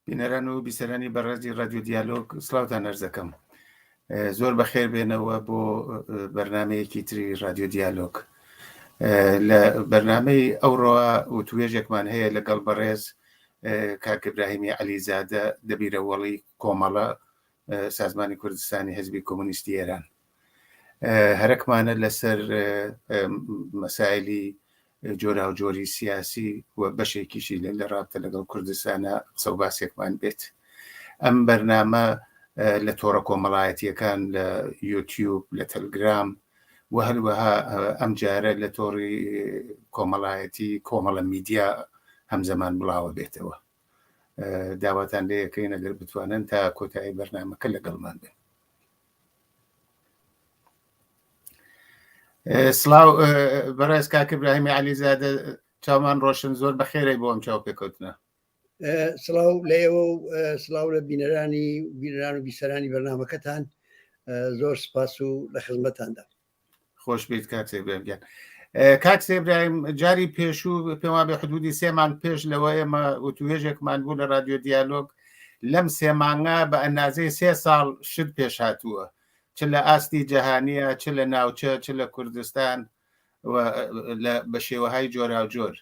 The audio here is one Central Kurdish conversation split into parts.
بینەران و بیسەرانی بەڕێزی رادیۆ دیالۆگ سلااوتان ئەرز دەکەم. زۆر بەخێر بێنەوە بۆ بەرنمەیەکی تری رادیۆ دیالۆگ. لە بەرنمەی ئەوڕۆ وتوێژێکمان هەیە لەگەڵ بەڕێز کاک ئیبراهیمی عەلیزادە دەبیرەوەڵی کۆمەڵە سازمانی کوردستانی حزبی کۆمونیستی ئێران. هەرەکمانە لەسەر مەسایلی جۆرا و جۆری سیاسی و بەشێکیشی لە رابطە لەگەڵ کوردستانە قسە و باسێکمان بێت. ئەم بەرنامە لە تۆڕە کۆمەڵایەتیەکان لە یوتیوب، لە تەلگرام و هەروەها ئەم جارە لە تۆڕی کۆمەڵایەتی کۆمەڵە میدیا هەمزەمان بڵاوە بێتەوە. داواتان لێ یەکەین ئەگەر بتوانن تا کۆتایی بەرنامەکە لەگەڵمان بن. سلااو بەڕێز کاک ئیبراهیمی عەلیزادە، چاومان ڕۆشن، زۆر بەخێرەی بۆ ئەم چاو پێکەوتنە. سلااو لە ئێوە و سلااو لە بینەران و بیسەرانی بەرنامەکەتان، زۆر سپاس و لە خزمەتاندا. خۆش بیت کاک ئیبراهیم. کاک ئیبراهیم، جاری پێشوو پێم وابێ حدودی 3 مانگ پێش لەوە ئێمە وتوێژێکمان بوو لە رادیۆ دیالۆگ. لەم 3 مانگە بە ئەندازەی 3 ساڵ شت پێش هاتووە، چ لە ئاستی جەهانیە، چ لە ناوچە، چ لە کوردستان بە شێوەهای جۆرا و جۆر.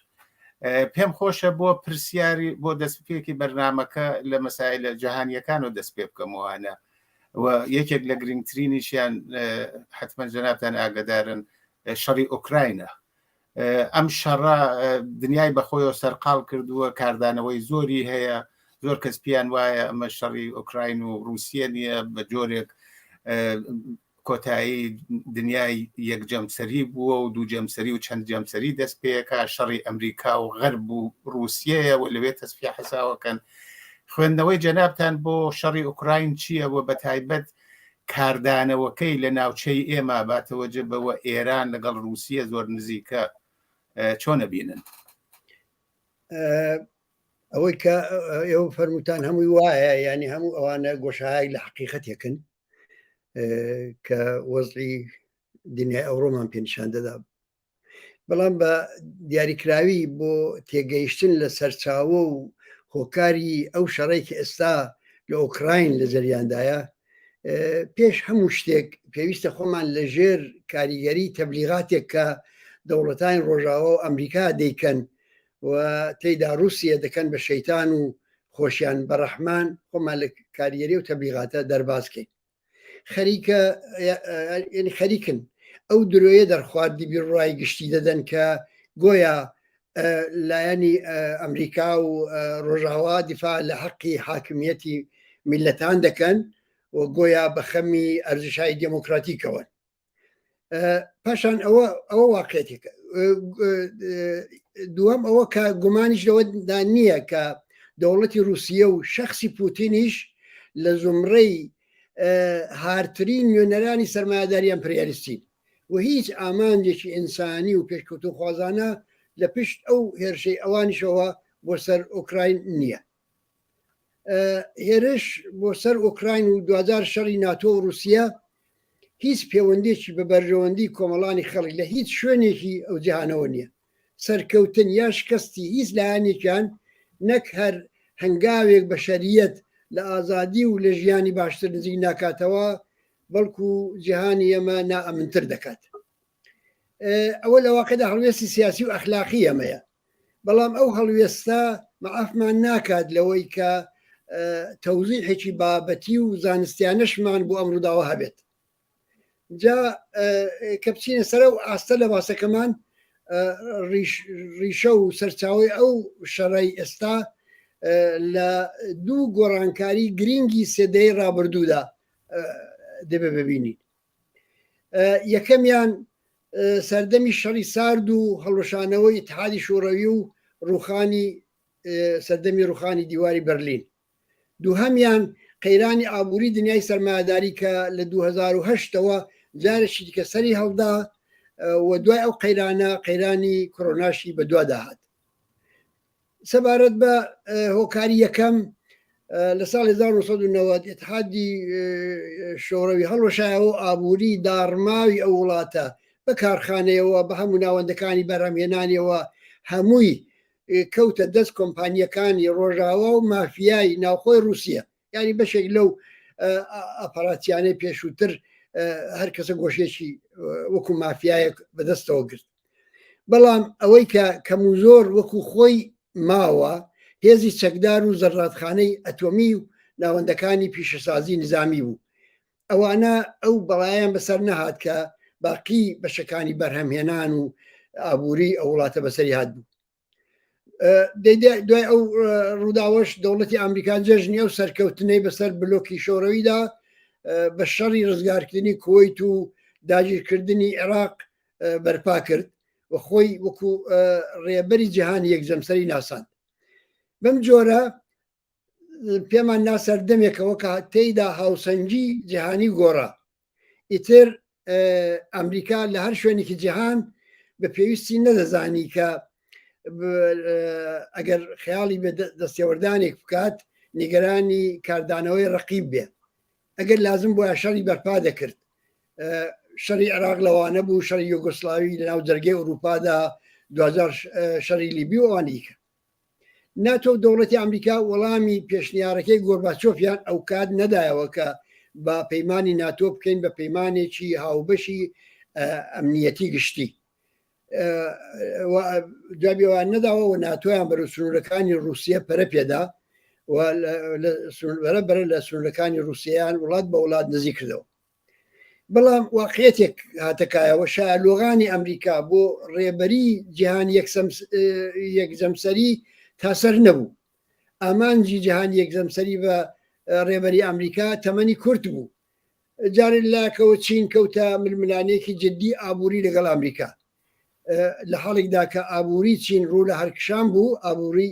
پێم خۆشە بۆ پرسیاری بۆ دەستپێکی بەرنامەکە لە مەسایلە جەهانیەکان و دەست پێ بکەمەوەوانە و یەکێک لە گرنگترینیشیان حتمما جەنابتان ئاگدارن شەڕی ئوکراینە. ئەم شەڕە دنیای بەخۆیەوە سەرقاڵ کردووە، کاردانەوەی زۆری هەیە، زۆر کەس پیان وایە ئەمە شەڕی ئوکراین و رووسیە نیە، بە جۆرێک کۆتایی دنیای یەک جەمسەری بووە و دوو جەمسەری و چەند جەمسەری دەست پێەکە، شەڕی ئەمریکا و غەرب و رووسیەیە و لەوێ تەسفیە حەساوەکەن. خوێندنەوەی جەنابتان بۆ شەڕی ئوکراین چییە و بە تایبەت کاردانەوەکەی لە ناوچەی ئێمە باتەوەجە بەوە ئێران لەگەڵ رووسیە زۆر نزیکە چۆنە بینن؟ ئەوەی کە ئێوە فەرمووتان هەمووی وایە، ینی هەموو ئەوانە گۆشەهای لە حقیقەتێکن کە وەزعی دنیای ئەوڕۆمان پێنیشان دەدا. بەڵام بە دیاریکراوی بۆ تێگەیشتن لە سەرچاوە و هۆکاری ئەو شەڕێکی ئێستا لە ئۆکراین لە جەریاندایە، پێش هەموو شتێک پێویستە خۆمان لە ژێر کاریگەری تەبلیغاتێک کە دەوڵەتانی ڕۆژاوە و ئەمریکا دەیکەن و تێیدا رووسیە دەکەن بە شەیتان و خۆشیان بە ڕەحمان، خۆمان لە کاریگەری و تەبلیغاتە دەرباسکەین. خەریکن ئەو درۆیە دەرخواردی بیرڕای گشتی دەدەن کە گۆیا لایەنی ئەمریکا و ڕۆژاوا دیفاع لە حەقی حاکمیەتی میلەتان دەکەن و گۆیا بە خەمی ئەرزشهای دموکراتیکەوە. پاشان ئەوە واقعێتێکە. دووەم ئەوە کە گومانیش لەوەدا نییە کە دەوڵەتی رووسیە و شەخصی پوتینیش لە زمرەی هارترین نوێنەرانی سەرمایهداریان پرێریستین و هیچ ئامانجێکی ئینسانی و پێشکەوتو خوازانە لە پشت ئەو هێرشەی ئەوانیشەوە بۆ سەر ئۆکراین نییە. هێرش بۆ سەر ئۆکراین و 2000 شەڕی ناتۆ و رووسیا هیچ پەیوەندێکی بە بەرژەوەندی کۆمەڵانی خەڵک لە هیچ شوێنێکی ئەو جیهانەوە نییە. سەرکەوتن یا شکستی هیچ لایەنێکیان نەک هەر هەنگاوێک بە شەریەت لە ئازادی و لە ژیانی باشتر نزیک ناکاتەوە، بەڵکو جیهانی ئەمە نائەمنتر دەکات. ئەوە لە واقعدا هەڵوێستی سیاسی و ئەخلاقی ئەمەیە، بەڵام ئەو هەڵوێستە مەعافمان ناکات لەوەی کە تەوزیحێکی بابەتی و زانستیانەشمان بۆ ئەمڕۆداوە هەبێت. جا کە بچینە سەرە و ئاستە لە باسەکەمان، ڕیشە و سەرچاوی ئەو شەڕەی ئێستا لە دوو گۆڕانکاری گرنگی سێدەی ڕابردوودا دەبێ ببینین. یەکەمیان سەردەمی شەڕی سارد و هەڵوەشانەوەی ئیتحادی شوڕەوی و سەردەمی ڕوخانی دیواری بەرلین. دووهەمیان قەیرانی ئابووری دنیای سەرمایهداری کە لە 2008ەوە جارێکی دیکە سەری هەڵدا و دوای ئەو قەیرانی کۆرۆناشی بە دواداهات. سەبارەت بە هۆکاری یەکەم لە ساڵی 1990 ئیتحادی شۆڕەوی هەڵوەشایەوە ئابووری داڕماوی ئەو وڵاتە بە کارخانەیەوە بە هەموو ناوەندەکانی بەرهەمهێنانیەوە هەمووی کەوتە دەست کۆمپانیەکانی ڕۆژاوا و مافیایی ناوخۆی رووسیا ینی بەشێک لەو ئەپاراتیانەی پێشووتر هەر کەسە گۆشێکی وەکو مافیایەک بەدەستەوە گرت بەڵام ئەوەی کە کەم و زۆر وەکو خۆی ماوە هێزی چەکدار و زەرڕاتخانەی ئەتۆمی و ناوەندەکانی پیشەسازی نظامی بوو ئەوانە ئەو بەڵایان بەسەر نەهات کە باقی بەشەکانی بەرهەمهێنان و ئابووری ئەو وڵاتە بەسەری هات بوو دوای ئەو ڕووداوەش دەوڵەتی ئەمریکا جەژنی ئەو سەرکەوتنەی بەسەر بلۆکی شۆڕەویدا بە شەڕی ڕزگارکردنی کۆیت و داگیرکردنی عێراق بەرپا کرد و خۆی وەکو ڕێبەری جیهانی یەکجەمسەری ناساند بەم جۆرە پێمان ناسەردەمێکەوە کە تێیدا هاوسەنگی جیهانی گۆڕا ئیتر ئەمریکا لە هەر شوێنێکی جیهان بە پێویستی نەدەزانی کە ئەگەر خەیاڵی بە دەستێوەردانێک بکات نیگەرانی کاردانەوەی ڕەقیب بێ ئەگەر لازم بۆ شەڕی بەرپا دەکرد شەڕی عێراق لەوانە بوو شەڕی یوگۆسلاوی لەناو جەرگەی ئەوروپادا 2000 شەڕی لیبی ئەوانیکە ناتۆ دەوڵەتی ئەمریکا وەڵامی پێشنیارەکەی گۆرباچۆفیان ئەو کات نەدایەوە کە بە پەیمانی ناتۆ بکەین بە پەیمانێکی هاوبەشی ئەمنیەتی گشتی جوابیوان نەداوە و ناتۆیان بەرە سنوورەکانی رووسیا پەرە پێدا بەرە لە سنوورەکانی رووسیان وڵات بە وڵات نزیک کردەوە بەڵام واقعەتێک هاتەکایەوە شایلۆغانی ئەمریکا بۆ ڕێبەری جیهان یەکجەمسەری تاسەر نەبوو ئامانجی جیهان یەکجەمسەری بە ڕێبەری ئەمریکا تەمەنی کورت بوو جارێک لاکەوە چین کەوتە ململانێکی جددی ئابووری لەگەڵ ئەمریکا لە حاڵێکدا کە ئابووری چین ڕوو لە هەرکشان بوو ئابووری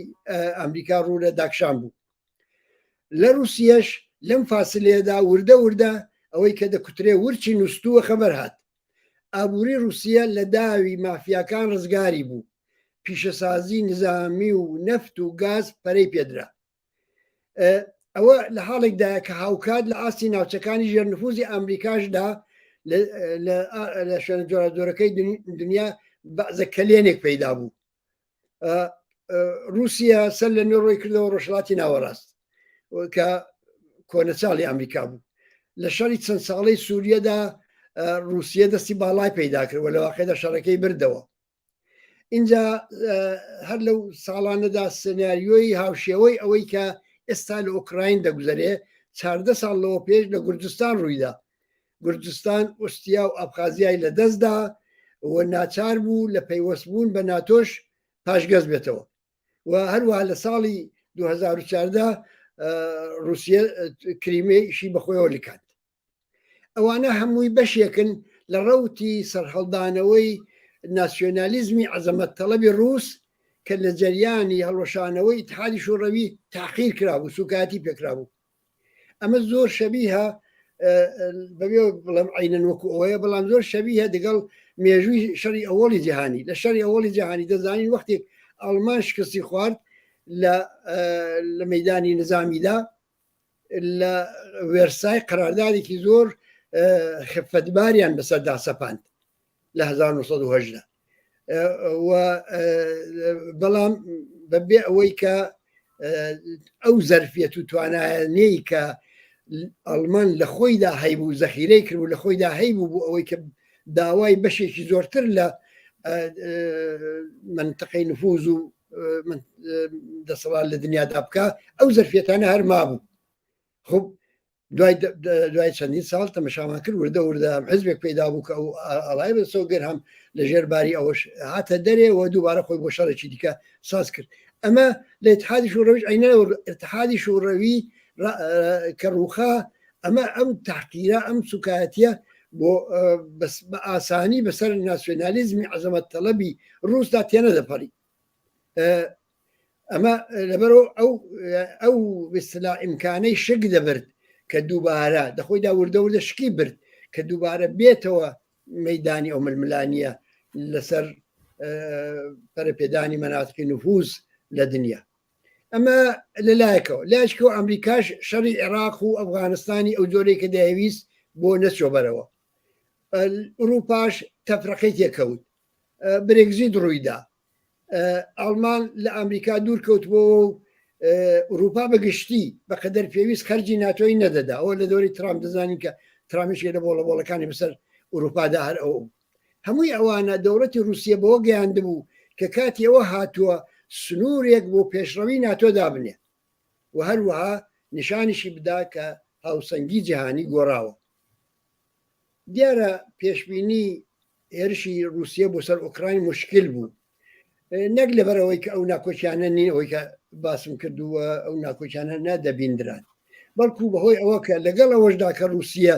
ئەمریکا ڕوو لە داکشان بوو لە رووسیەش لەم فاسلێدا وردە وردە ئەوەی کە دەکوترێ ورچی نووسووە خەبەر هات ئابووری رووسیا لە داوی مافیاکان ڕزگاری بوو پیشەسازی نظامی و نەفت و گاز پەرەی پێدرا ئەوە لە حاڵێکدایە کە هاوکات لە ئاستی ناوچەکانی ژێرنفوزی ئەمریکاشدا لە شوێنە جۆرەکەی دنیا بەعزە کەلێنێک پەیدا بوو رووسیا سەر لە نوێ ڕۆی کردەوە ڕۆژهەڵاتی ناوەڕاست کە کۆنەچاڵی ئەمریکا بوو لە شەڕی چەند ساڵەی سووریەدا رووسیا دەستی باڵای پەیدا کردەوە لە واقعدا شەڕەکەی بردەوە اینجا هەر لەو ساڵانەدا سناریۆی هاوشێوەی ئەوەی کە ئێستا لە ئۆکراین دەگوزارێ 14 ساڵ لەوە پێش لە گورجستان ڕوویدا گورجستان ئوستیا و ئەبخازیای لە دەستدا و ناچار بوو لە پەیوەستبوون بە ناتۆش پاشگەز بێتەوە و هەروە لە ساڵی 2014 رووسیا کریمەیشی بەخۆیەوە لکات ئەوانە هەمووی بەشێکن لە ڕەوتی سەرهەڵدانەوەی ناسیۆنالیزمی عەزەمەت تەڵەبی ڕووس کە لە جەریانی هەڵوەشانەوەی ئیتحادی شوڕەوی تاخیر کرابوو سوکاتی پێکرابوو ئەمە زۆر شەبیهە بەبێ بڵێم عینەن وەکو ئەوەیە بەڵام زۆر شەبیهە دەگەڵ مێژووی شەڕی ئەوڵی جیهانی لە شەڕی ئەوڵی جیهانی دەزانین وەختێک ئەڵمان شکستی خوارد لە مەیدانی نظامیدا لە وێرسای قەراردادێکی زۆر خفتباریان بەسەردا سەپاند لە 1970 بەڵام بەبێ ئەوەی کە ئەو زەرفیەت و توانایانەی کە ئەڵمان لە خۆیدا هەیبوو زەخیرەی کرد و لە خۆیدا هەیبوو بوو ئەوەی کە داوای بەشێکی زۆرتر لە منتەقەی نفوز و دەسەڵات لە دنیادا بکە ئەو زەرفیەتانە هەرما بوو خب دوای چەندین ساڵ تەمەشامان کرد وردە وردە حزبێک پەیدا بوو کە ئەو ئەڵای بەسەوگەر هەم لە ژێرباری ئەوەش هاتە دەرێ و دووبارە خۆی بۆ شەڕێکی دیکە ساز کرد ئەمە لە ئیتحادی شوڕەویش عینەوە ئیتحادی شوڕەوی کە ڕووخا ئەمە ئەم تحقیرە ئەم سوکایەتیە بۆ بە ئاسانی بەسەر ناسیۆنالیزمی عەزەمەت تەڵەبی ڕووسدا تێنە دەپەڕی ئەمە لەبەرەوە ئەو بەستلا ئیمکانەی شک دەبرد کە دووبارە دەخۆیدا وردە وردە شکی برد کە دووبارە بێتەوە مەیدانی ئەو ململانیە لەسەر پەرەپێدانی مەناتقی نفوز لە دنیا ئەمە لەلایەکەوە لاشکەوە ئەمریکاش شەڕی عێراق و ئەفغانستانی ئەو جۆرەی کە دەیویست بۆ نەچۆبەرەوە ئوروپاش تەفرەقەی تێکەوت برێگزیت ڕوویدا ئەڵمان لە ئەمریکا دوور کەوتبەوە و ئوروپا بەگشتی بەقەدەر پێویست خەرجی ناتۆی نەدەدا ئەوە لە دەوری ترامپ دەزانین کە ترامیشێ لە بۆڵەکانی بەسەر ئوروپادا هەر ئەو هەمووی ئەوانە دەوڵەتی رووسیا بەوە گەیاندبوو کە کاتی ئەوە هاتووە سنوورێک بۆ پێشڕەوی ناتۆدا بنێ و هەروەها نیشانیشی بدا کە هاوسەنگی جیهانی گۆڕاوە دیارە پێشبینی هێرشی رووسیا بۆ سەر ئوکراین مشکل بوو نەک لەبەرەوەی کە ئەو ناکۆچیانە نین ئەوەی کە باسم کردووە ئەو ناکۆچیانە نادەبیندران بەڵکو بەهۆی ئەوە کە لەگەڵ ئەوەشدا کە رووسیا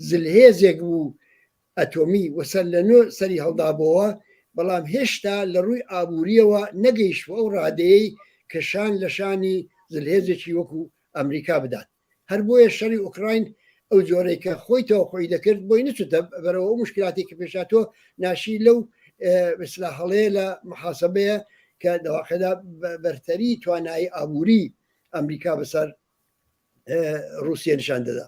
زلهێزێک بوو ئەتۆمی وەسەر لە نوێ سەری هەڵدابەوە بەڵام هێشتا لە ڕووی ئابوووریەوە نەگەیشتوە ئەو ڕادەیەی کە شان لە شانی زلهێزێکی وەکو ئەمریکا بدات هەر بۆیە شەڕی ئوکراین ئەو جۆرەی کە خۆیتەوە خۆی دەکرد بۆی نچوتە بەرەوە ئەو مشکلاتی کە پێشاتۆ ناشی لەو مثلا هەڵەیە لە محاسبەیە کە دەواقعدا بەرتەری توانایی ئابووری ئەمریکا بەسەر رووسیا نیشان دەدا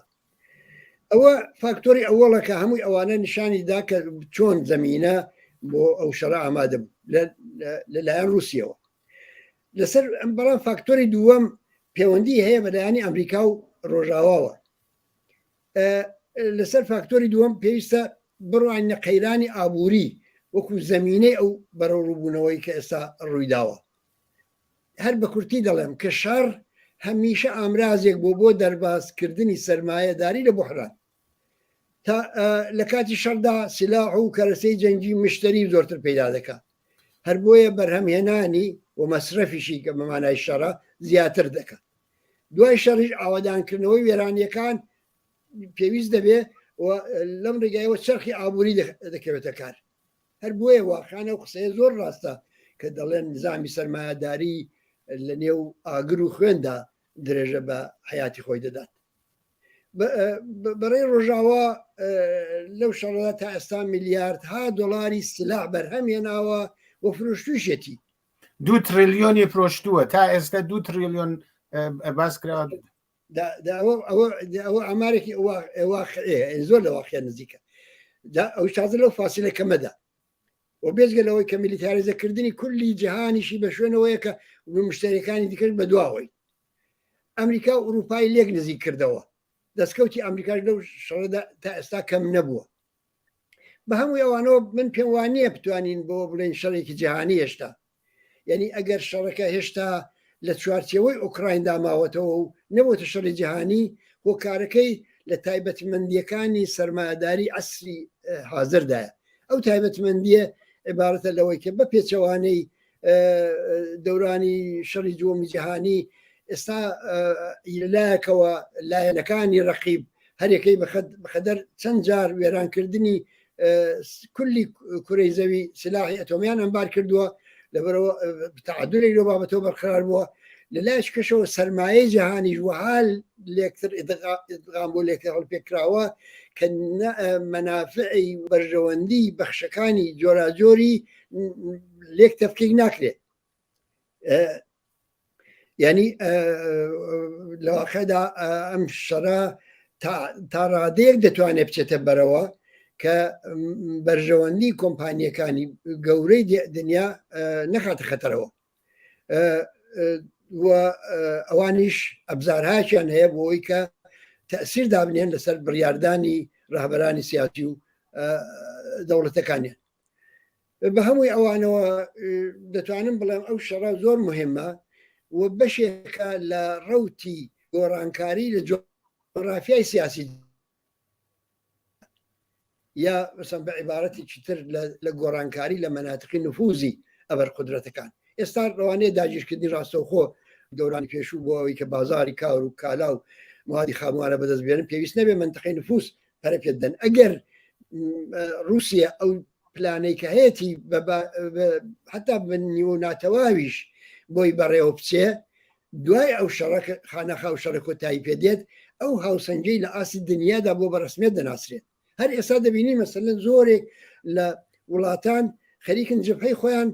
ئەوە فاکتۆری ئەوەڵە کە هەمووی ئەوانە نیشانی دا کە چۆن زەمینە بۆ ئەو شەڕە ئامادە بوو لەلایەن رووسیەوە لەسەر بەڵام فاکتۆری دووەم پەیوەندی هەیە بەلایانی ئەمریکا و ڕۆژاواوە لەسەر فاکتۆری دووەم پێویستە بڕوانە قەیرانی ئابووری وەکو زەمینەی ئەو بەرەڕووبوونەوەی کە ئێستا ڕوویداوە هەر بە کورتی دەڵێم کە شەڕ هەمیشە ئامرازێک بۆ دەربازکردنی سەرمایەداری لە بحران تا لە کاتی شەڕدا سلاح و کەرەسەی جەنگی مشتری زۆرتر پەیدا دەکات هەر بۆیە بەرهەمهێنانی و مەسرەفیشی کە بەمانای شەڕە زیاتر دەکات دوای شەڕیش ئاوادانکردنەوەی وێرانیەکان پێویست دەبێ لەم ڕێگایەوە چرخی ئابووری دەکەوێتە کار هەر بۆیە واخانە و قسەیە زۆر ڕاستە کە دەڵێن نظامی سەرمایەداری لە نێو ئاگر و خوێندا درێژە بە حیاتی خۆی دەدات بەڕێی ڕۆژاوا لەو شەڕدا تا ئێستا میلیاردها دۆلاری سلاح بەرهەمهێناوە بۆ فرۆشتوشێتی 2 تریلیۆنی فرۆشتووە تا ئێستا 2 تریلیۆن باس کراوە ئەوە ئامارێکی زۆر لە واقعە نزیکە ئەو شازە لەو فاسیلە کەمەدا و بێزگەلەوەی کە میلیتاریزەکردنی کولی جیهانیشی بە شوێنەوەیە کە مشتریەکانی دیکرد بە دواوەی ئەمریکا و ئوروپای لێک نزیک کردەوە دەستکەوتی ئەمریکاش لەو شەڕدا تا ئێستا کەم نەبووە بە هەمووی ئەوانەوە من پێم وانە بتوانین بۆ بڵێن شەڕێکی جیهانی هێشتا یعنی ئەگەر شەڕەکە هێشتا لە چوارچێوەی ئوکراین داماوەتەوە و نەبووتە شەڕی جیهانی هۆکارەکەی لە تایبەتمەندیەکانی سەرمایەداری عەسری حازردایە ئەو تایبەتمەندیە عبارەتە لەوەی کە بە پێچەوانەی دەورانی شەڕی دووەمی جیهانی ئێستا لایەکەوە لایەنەکانی ڕەقیب هەرێکەی بەخەدەر چەند جار وێرانکردنی کولی کوڕەی زەوی سلاحی ئەتۆمیان ئەمبار کردووە لەبەرەوە تعادلی لەو بابەتەوە بەرقرار بووە لە لایش کەشەوە سەرمایەی جیهانی ژوەحال لێکتر ئیدغام بۆ لێکتر هەڵپێکراوە کە مەنافعی بەرژەوەندی بەخشەکانی جۆراجۆری لێک تەفکیک ناکرێت ینی لەواقعدا ئەم شەڕە تا ڕادەیەک دەتوانێت بچێتە بەرەوە کە بەرژەوەندی کۆمپانیەکانی گەورەی دنیا نەخاتە خەتەرەوە و ئەوانیش ئەبزارهاکیان هەیە بۆی کە تەسیر دابنێن لەسەر بڕیاردانی ڕاهبەرانی سیاسی و دەوڵەتەکانیان بە هەمووی ئەوانەوە دەتوانم بڵێم ئەو شەڕە زۆر مهمە و بەشێکە لە ڕەوتی گۆڕانکاری لە جۆگرافیای سیاسی یا مثلا بە عیبارەتی چیتر لە گۆڕانکاری لە مەناتقی نفوزی ئەبەر قودرەتەکان ئێستا ڕەوانەیە داگیرکردنی ڕاستەوخۆ دەورانی پێشوو بۆ ئەوەی کە بازاری کاور و کالا و موادی خاموارە بەدەست بێنن پێویست نەبێ منتەقەی نفوس پەرە پێدەن ئەگەر رووسیا ئەو پلانەی کە هەیەی حتا بنیوە ناتەواویش بۆی بەڕێوە بچێ دوای ئەو شەڕەکە خانەخا و شەڕە کۆتایی پێدێت ئەو هاوسەنگەی لە ئاسی دنیادا بۆ بەڕسمێت دەناسرێت هەر ئێستا دەبینی مەسەلەن زۆرێک لە وڵاتان خەریکن جبهەی خۆیان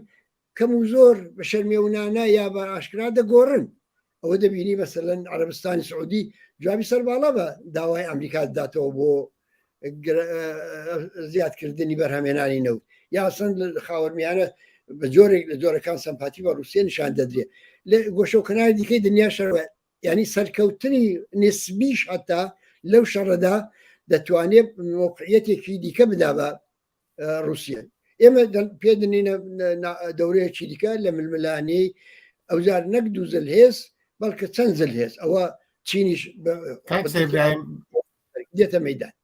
کەم و زۆر بە شەرمێونانە یا بە ئاشکرا دەگۆڕن ئەوە دەبینی مەسەلەن عەرەبستانی سعودی جوابی سەرباڵا بە داوای ئەمریکا داتەوە بۆ زیادکردنی بەرهەمێنانی نەوت یا سند لە خاوەرمیانە بە جۆرێک لە جۆرەکان سەمپاتی بە رووسیا نیشان دەدرێت لە گۆشە و کەناری دیکەی دنیا شەڕە ینی سەرکەوتنی نسبیش هەتا لەو شەڕەدا دەتوانێت موقعیەتێکی دیکە بدا بە رووسیا ئێمە پێدنینە دەورەیەکی دیکە لە ململانەی ئەوزار نەک دوو زلهێز بەڵکە چەند زلهێز ئەوە چینیش دێتە مەدان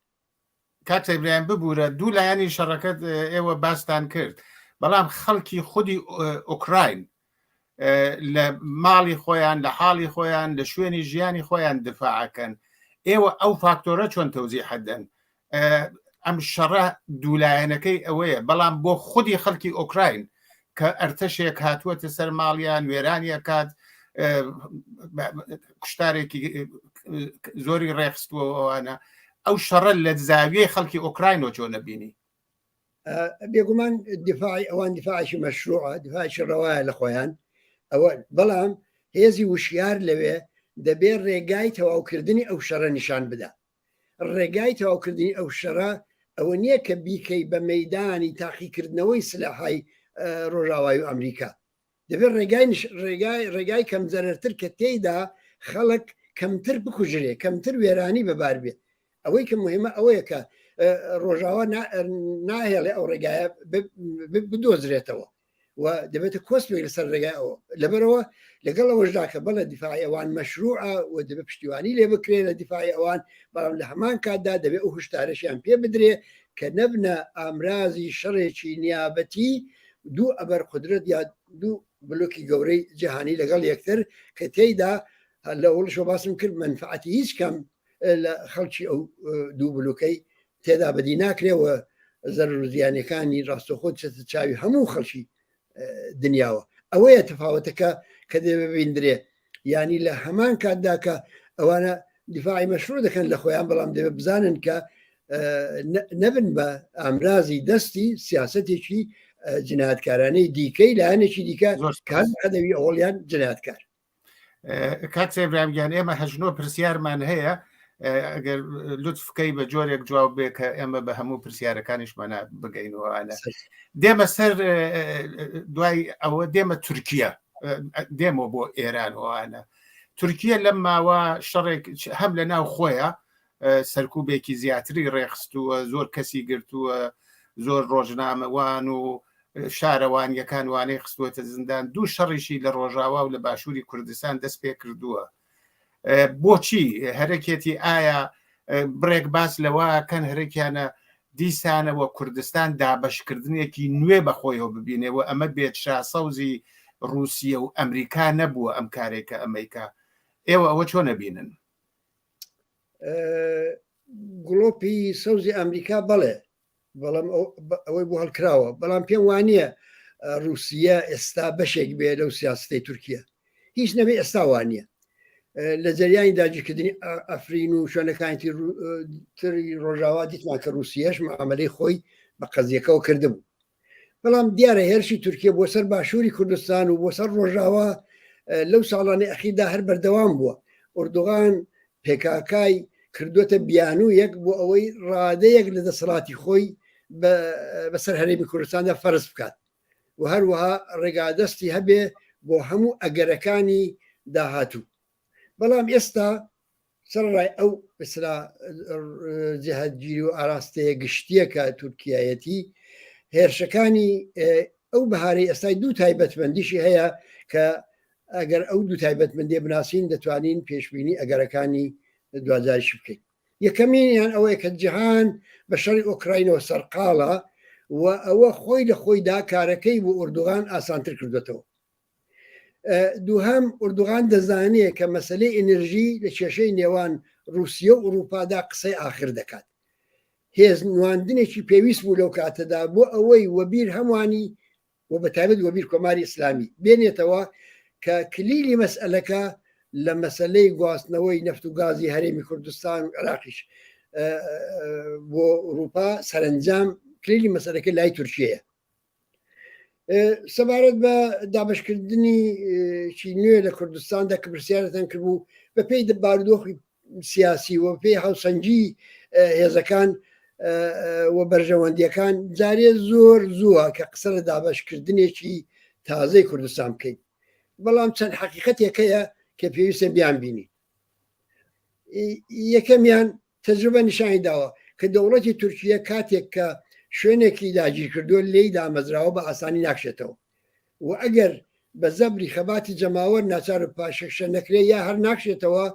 کاک ئیبراهیم ببوورە دوو لایانی شەڕەکەت ئێوە باستان کرد بەڵام خەڵکی خودی ئوکراین لە ماڵی خۆیان لە حاڵی خۆیان لە شوێنی ژیانی خۆیان دفاعەکەن ئێوە ئەو فاکتۆرە چۆن تەوزیح حەدەن ئەم شەڕە دوولایەنەکەی ئەوەیە بەڵام بۆ خودی خەڵکی ئوکراین کە ئەرتەشێک هاتووەتە سەر ماڵیان وێرانیە کات کوشتارێکی زۆری ڕێخستوەوەوانە ئەو شەڕە لە زاویەی خەڵکی ئوکراینەوە چۆن نەبینی بێگومان دفاعی ئەوان دفاعشی مەشروعە دفاعشی ڕەوایە لە خۆیان ئەوە بەڵام هێزی وشیار لەوێ دەبێت ڕێگای تەواوکردنی ئەو شەڕە نیشان بدە ڕێگای تەواوکردنی ئەو شەڕە ئەوە نییە کە بیکەی بە مەدانی تاقیکردنەوەی سلاحای ڕۆژاوای و ئەمریکا دەبێت ڕێگای کەم زەرەرتر کە تێیدا خەڵک کەمتر بکوژرێ کەمتر وێرانی بەبار بێت ئەوەی کە مهمە ئەوەیە کە ڕۆژاوا ناهێڵێ ئەو ڕێگایە بدۆزرێتەوە و دەبێتە کۆسپێک لەسەر ڕێگای ئەوە لەبەرەوە لەگەڵ ئەوەشدا کە بەڵە دیفاعی ئەوان مەشروعە و دەبێت پشتیوانی لێ بکرێ لە دیفاعی ئەوان بەڵام لە هەمان کاتدا دەبێت ئەو هشدارەشیان پێ بدرێ کە نەبنە ئامرازی شەڕێکی نیابەتی دوو ئەبەر قودرەت یا دوو بلوکی گەورەی جیهانی لەگەڵ یەکتر کە تێیدا لە ئەوڵشەوە باسم کرد منفعەتی هیچ کەم لە خەڵکی ئەو دوو بلوکەی تێدا بەدی ناکرێەوە زەرر زیانەکانی ڕاستەخۆ چێتە چاوی هەموو خەڵکی دنیاوە ئەوەیە تەفاوتەکە کە دەبێندرێ ینی لە هەمان کاتدا کە ئەوانە دیفاعی مەشروع دەکەن لە خۆیان بەڵام دەبێت بزانن کە نەبن بە ئامرازی دەستی سیاسەتێکی جنایەتکارانەی دیکەی لایەنێکی دیکە کار ئەدەوی ئەوڵیان جنایەتکار کات ئیبراهیم ئێمە هەژنۆ پرسیارمان هەیە ئەگەر لوتفکەی بە جۆرێک جواب بێ کە ئێمە بە هەموو پرسیارەکانیشمانە بگەینەوەوانە دێمە سەر دوای ئەوە دێمە تورکیا دێمە بۆ ئێرانەوەوانە تورکیا لەم ماوە شەڕێک هەم لە ناو خۆیە سەرکوبێکی زیاتری ڕێخستووە زۆر کەسی گرتووە زۆر ڕۆژنامەوان و شارەوانیەکان وانەی خستووەتە زیندان دوو شەڕیشی لە ڕۆژاوا و لە باشووری کوردستان دەست پێ کردووە بۆچی هەرێکێتی ئایا بڕێک باس لەوەکەن هەرێکیانە دیسانەوە کوردستان دابەشکردنێکی نوێ بەخۆیەوە ببینێەوە ئەمە بێت شاسەوزی رووسیا و ئەمریکا نەبووە ئەم کارێکە ئەمریکا ئێوە ئەوە چۆن نەبینن گڵۆپی سەوزی ئەمریکا بەڵێ بەڵام ئەوەی بۆ هەڵکراوە بەڵام پێم وانە رووسیا ئێستا بەشێک بێ لەو سیاستەی تورکیا هیچ نەبێ ئێستا وانە لە جریانی داگیرکردنی ئەفرین و شوێنەکانی تری ڕۆژاوا دیتمان کە رووسیاش معاملەی خۆی بە قەزیەکەەوە کردبوو بەڵام دیارە هێرشی تورکیا بۆ سەر باشووری کوردستان و بۆ سەر ڕۆژاوا لەو ساڵانی ئەخیردا هەر بەردەوام بووە ئوردوغان پێکاکای کردوتە بیانوو یەک بۆ ئەوەی ڕادەیەک لە دەسەڵاتی خۆی بەسەر هەرێمی کوردستاندا فەرز بکات و هەروەها ڕێگادەستی هەبێ بۆ هەموو ئەگەرەکانی داهاتوو بەڵام ئێستا سەرڕای ئەو جەهەتگیری و ئاراستەیە گشتیەکە تورکایەتی هێرشەکانی ئەو بەهارەی ئێستای دوو تایبەتمەندیشی هەیە کە ئەگەر ئەو دوو تایبەتمەندێ بناسیین دەتوانین پێشبینی ئەگەرەکانی دوازاریش بکەین یەکەمینیان ئەوەیە کە جیهان بە شەڕی ئۆکراینەوە سەرقاڵە و ئەوە خۆی لە خۆیدا کارەکەی بۆ ئوردوغان ئاسانتر کردوێتەوە دووهەم ئوردوغان دەزانێت کە مەسلەی ئێنەرژی لە کێشەی نێوان رووسیا و ئوروپادا قسەی ئاخر دەکات هێز نواندنێکی پێویست بوو لەو کاتەدا بۆ ئەوەی وەبیر هەموانی و بەتابەت وەبیر کۆماری ئیسلامی بێنێتەوە کە کلیلی مەسئلەکە لە مەسلەی گواستنەوەی نەفت و گازی هەرێمی کوردستان و عێراقیش بۆ ئوروپا سەرنجام کلیلی مەسەلەکە لای تورکیەیە سەبارەت بە دابشکردنی چی نوێ لە کوردستاندا کە پرسیارەتان کردبوو بە پێی بارودۆخی سیاسی و پێی هاوسەنجی هێزەکان و بەرژەوەندیەکان جارێ زۆر زووە کە قسە لە دابەشکردنێکی تازەی کوردستان بکەین بەڵام چەند حقیقەتێکەیە کە پێویستە بیان بینی یەکەمیان تەجربە نیشانی داوە کە دەوڵەتی تورکیە کاتێک کە شوێنێکی داگیر کردووە لێی دامەزراوە بە ئاسانی ناکشێتەوە و ئەگەر بە زەبری خەباتی جەماوەر ناچار و پاشەکشە نەکرێ یا هەر ناکشێتەوە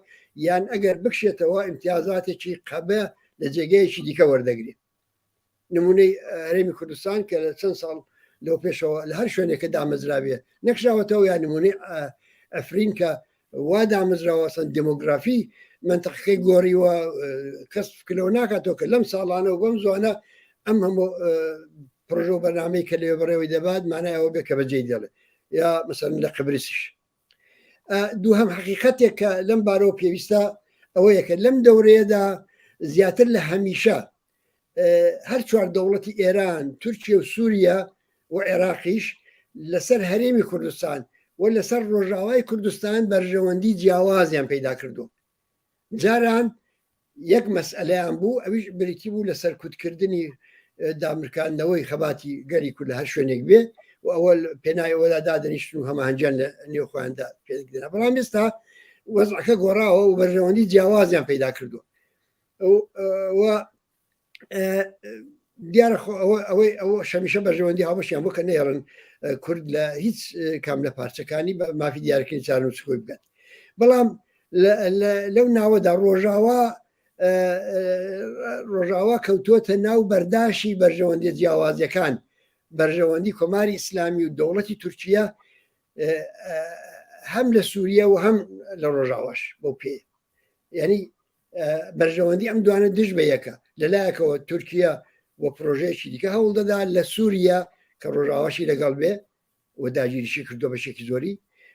یان ئەگەر بکشێتەوە امتیازاتێکی قەبە لە جێگەیەکی دیکە وەردەگرێت نمونەی هەرێمی کوردستان کە لە چەند ساڵ لەو پێشەوە لە هەر شوێنێکە دامەزراوێ نەکشراوەتەوە یان نمونەی ئەفرین کە وا دامەزراوە سند دموگرافی منتەقەکەی گۆڕیوە کەس فکرەوە ناکاتەوە کە لەم ساڵانە و بەم زوانە ئەم هەموو پرۆژە و بەرنامەی کە لێ بەڕێوەی دەبات مانایەوە بێ کە بەجێ دێڵێ یا مثلا لە قبرسیش دووهەم حقیقەتێک کە لەم بارەوە پێویستە ئەوەیە کە لەم دەورەیەدا زیاتر لە هەمیشە هەر چوار دەوڵەتی ئێران تورکیە و سووریا و عێراقیش لەسەر هەرێمی کوردستان و لەسەر ڕۆژاوای کوردستان بەرژەوەندی جیاوازیان پەیدا کردو جاران یەک مەسئلەیان بوو ئەویش بریتی بوو لەسەر کوتکردنی دامرکاندنەوەی خەباتی گەری کورد لە هەر شوێنێک بێ و ئەوە پێنایەوەدا دادەنیشتن و هەماهەنجان لە نێو خۆیاندا پێدەنا بەڵام ئێستا وەزعەکە گۆڕاوە و بەرژەوەندی جیاوازیان پەیدا کردو دیارە ئەوە شەمیشە بەرژەوەندی هاوبەشیان بۆ کە نێڕن کورد لە هیچ کام لە پارچەکانی مافی دیارکردنی چارنووسکۆی بکات بەڵام لەو ناوەدا ڕۆژاوا کەوتووەتە ناو بەرداشی بەرژەوەندی جیاوازیەکان بەرژەوەندی کۆماری ئیسلامی و دەوڵەتی تورکیە هەم لە سووریە و هەم لە ڕۆژاواش بۆ پێ یعنی بەرژەوەندی ئەم دوانە دژ بە یەکە لەلایەکەوە تورکیە و پرۆژەیەکی دیکە هەوڵ دەدا لە سووریا کە ڕۆژاواشی لەگەڵ بێ و داگیریشی کردو بەشێکی زۆری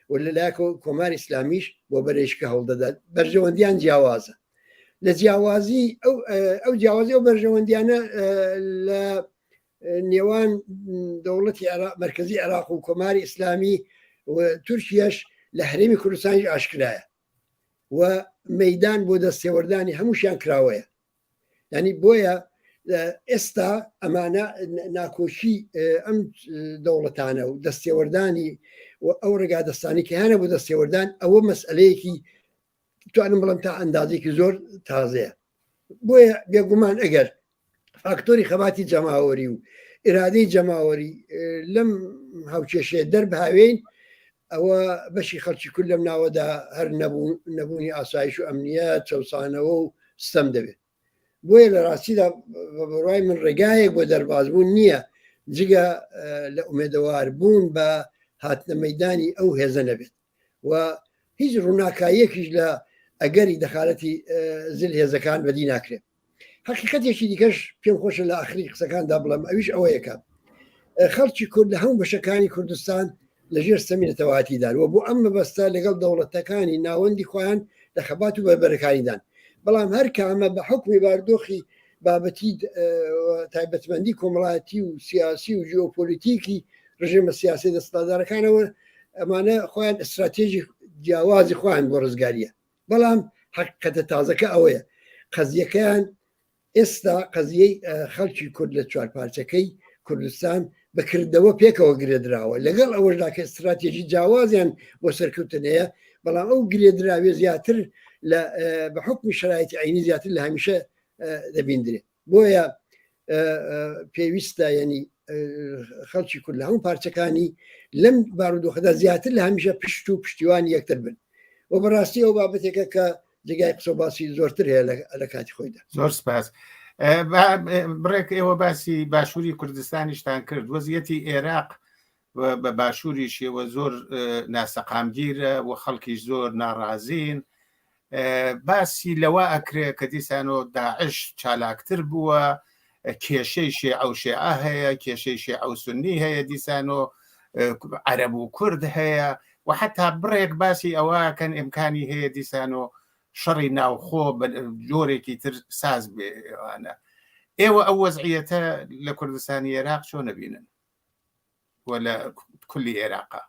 و لەلایەکەوە کۆماری ئیسلامیش بۆ بەرێشکە هەوڵ دەدات بەرژەوەندیان جیاوازە لە جیاوازی ئەو جیاوازی ئەو بەرژەوەندیانە لە نێوان دەوڵەتی مرکزی عێراق و کۆماری ئیسلامی و تورکیەش لە هەرێمی کوردستانی ئاشکرایە و مەیدان بۆ دەستێوەردانی هەمووشیان کراوەیە ینی بۆیە ئێستا ئەمانە ناکۆشی ئەم دەوڵەتانە و دەستێوەردانی و ئەو ڕێگادەستانی کە هەنە بۆ دەستێوەردان ئەوە مەسئلەیەکی توانم بڵم تا ئەندازێکی زۆر تازەیە بۆیە بێگومان ئەگەر فاکتۆری خەباتی جەماوەری و ئیرادەی جەماوەری لەم هاوکێشەیە دەربهاوێن ئەوە بەشی خەڵکی کورد لەم ناوەدا هەر نەبوونی ئاسایش و ئەمنیەت چەسانەوە و ستەم دەبێت بۆیە لە ڕاستیدا بەڕای من ڕێگایەک بۆ دەربازبوون نییە جگە لە ئومێدەوار بوون بە هاتنە مەیدانی ئەو هێزە نەبێت و هیچ ڕووناکاییەکیش لە ئەگەری دەخالەتی زل هێزەکان بەدی ناکرێت حقیقەتێکی دیکەش پێم خۆشە لە ئاخری قسەکاندا بڵم ئەویش ئەوەیەکە خەڵکی کورد لە هەموو بەشەکانی کوردستان لەژێر سەمینەتەواتیدان و بۆ ئەم مەبەستە لەگەڵ دەوڵەتەکانی ناوەندی خۆیان لە خەبات و بەربەرەکانیدان بەڵام هەر کامە بە حکمی باردۆخی بابەتی تایبەتمەندی کۆمەڵایەتی و سیاسی و ژیۆپۆلیتیکی ڕژێمە سیاسی دەسەڵاتدارەکانەوە ئەمانە خۆیان ئەستراتێژی جیاوازی خۆیان بۆ ڕزگاریە بەڵام حقیقەتە تازەکە ئەوەیە قەزیەکەیان ئێستا قەزیەی خەڵکی کورد لە چوار پارچەکەی کوردستان بەکردەوە پێکەوە گرێدراوە لەگەڵ ئەوەشدا کە استراتێژی جیاوازیان بۆ سەرکەوتنەیە بەڵام ئەو گرێدراوێ زیاتر بە حکمی شرایطی عینی زیاتر لە هەمیشە دەبیندرێت بۆیە پێویستە ینی خەڵکی کورد لە هەموو پارچەکانی لەم بارودۆخەدا زیاتر لە هەمیشە پشت و پشتیوانی یەکتر بن و بەڕاستی ئەو بابەتێکە کە جگای قسە باسی زۆرتر هەیە لە کاتی خۆیدا زۆر سپاس بڕێک ئێوە باسی باشووری کوردستانیشتان کرد وەزیەتی عێراق بە باشووریشیەوە زۆر ناسەقامگیرە و خەڵکیش زۆر ناڕازین باسی لەوە ئەکرێ کە دیسانۆ داعش چالاکتر بووە کێشەی شیعە و شیعە هەیە کێشەی شیعە و سونی هەیە دیسانۆ عەرەب و کورد هەیە و حتا بڕێک باسی ئەوەکەن ئیمکانی هەیە دیسانۆ شەڕی ناوخۆ جۆرێکی تر ساز بێوانە ئێوە ئەو وەزعیەتە لە کوردستانی عێراق چۆن نەبینن و لە کولی عێراقا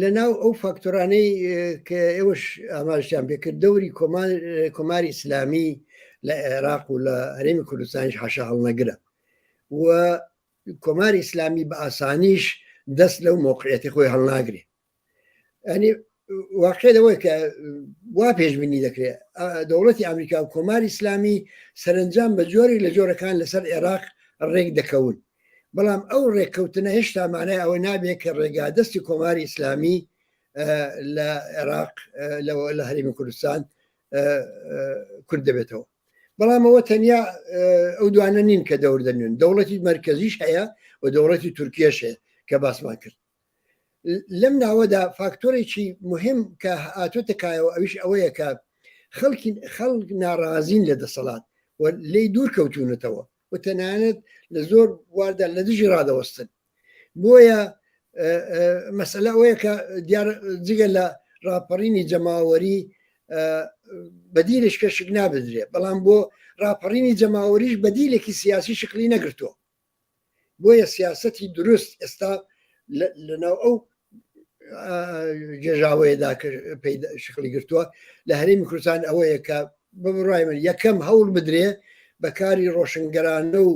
لەناو ئەو فاکتۆرانەی کە ئێوەش ئاماژیان پێکرد دەوری کۆماری ئیسلامی لە عێراق و لە هەرێمی کوردستانیش حەشە هەڵنەگرە و کۆماری ئیسلامی بە ئاسانیش دەست لەو موقعەتی خۆی هەڵناگرێ ئەنی واقعەوەی کە وا پێشبینی دەکرێت دەوڵەتی ئەمریکا و کۆماری ئیسلامی سەرنجام بە جۆری لە جۆرەکان لەسەر عێراق ڕێک دەکەون بەڵام ئەو ڕێککەوتنە هێشتا مانای ئەوە نابێت کە ڕێگا دەستی کۆماری ئیسلامی لە عێراق لە هەرێمی کوردستان کورد دەبێتەوە بەڵام ئەوە تەنیا ئەو دوانە نین کە دەور دەنوێن دەوڵەتی مرکزیش هەیە و دەوڵەتی تورکیەش هەیە کە باسمان کرد لەم ناوەدا فاکتۆرێکی مهم کە هاتوۆتە کایەوە ئەویش ئەوەیە کە خەڵک ناڕازین لە دەسەڵات و لی دوور کەوتونەتەوە و تەنانەت لە زۆر واردا لە دژی ڕادەوەستن بۆیە مەسئلە ئەوەیە کە جگە لە ڕاپەڕینی جەماوەری بەدیلش کە شک نابدرێت بەڵام بۆ ڕاپەڕینی جەماوەریش بەدیلێکی سیاسی شکلی نەگرتووە بۆیە سیاسەتی دروست ئێستا لەناو ئەو جێژاوەیەدا شکلی گرتووە لە هەرێمی کوردستان ئەوەیە کە بڕای من یەکەم هەوڵ بدرێ بەکاری ڕۆشنگەرانە و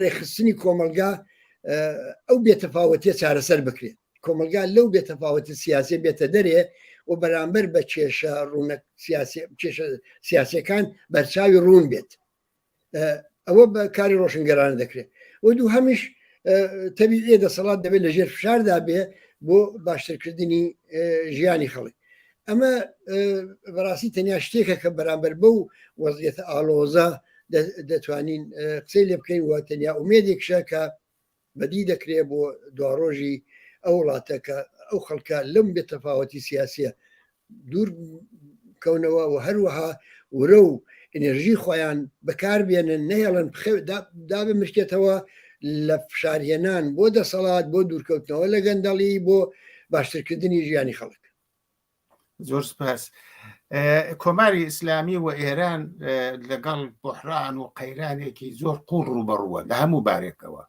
ڕێخستنی کۆمەلگا ئەو بێتەفاوەتیە چارەسەر بکرێت کۆمەلگا لەو بێتەفاوەتی سیاسی بێتە دەرێ و بەرامبەر بە کێشە ڕوونە سیاسیەکان بەرچاوی ڕوون بێت ئەوە بە کاری ڕۆشنگەرانە دەکرێت و دوو هەمیش تەبیعیە دەسەڵات دەبێت لە ژێر فشاردا بێ بۆ باشترکردنی ژیانی خەڵک ئەمە بەڕاستی تەنیا شتێکە کە بەرامبەر بەو وەزعیەتە ئاڵۆزە دەتوانین قسەی لێ بکەین و تەنیا ئومێدێکشە کە بەدی دەکرێت بۆ دواڕۆژی ئەو وڵاتە کە ئەو خەڵکە لەم بێتەفاوەتی سیاسیە دوور کەونەوە و هەروەها ورە و ئەنێرژی خۆیان بەکاربێنن نەهێڵن دابێ مشکێتەوە لە فشارهێنان بۆ دەسەڵات بۆ دوورکەوتنەوە لە گەندەڵی بۆ باشترکردنی ژیانی خەڵک زۆر سپاس کۆماری ئیسلامی و ئێران لەگەڵ بحران و قەیرانێکی زۆر قوڕ ڕوبەڕووە لە هەموو بارێکەوە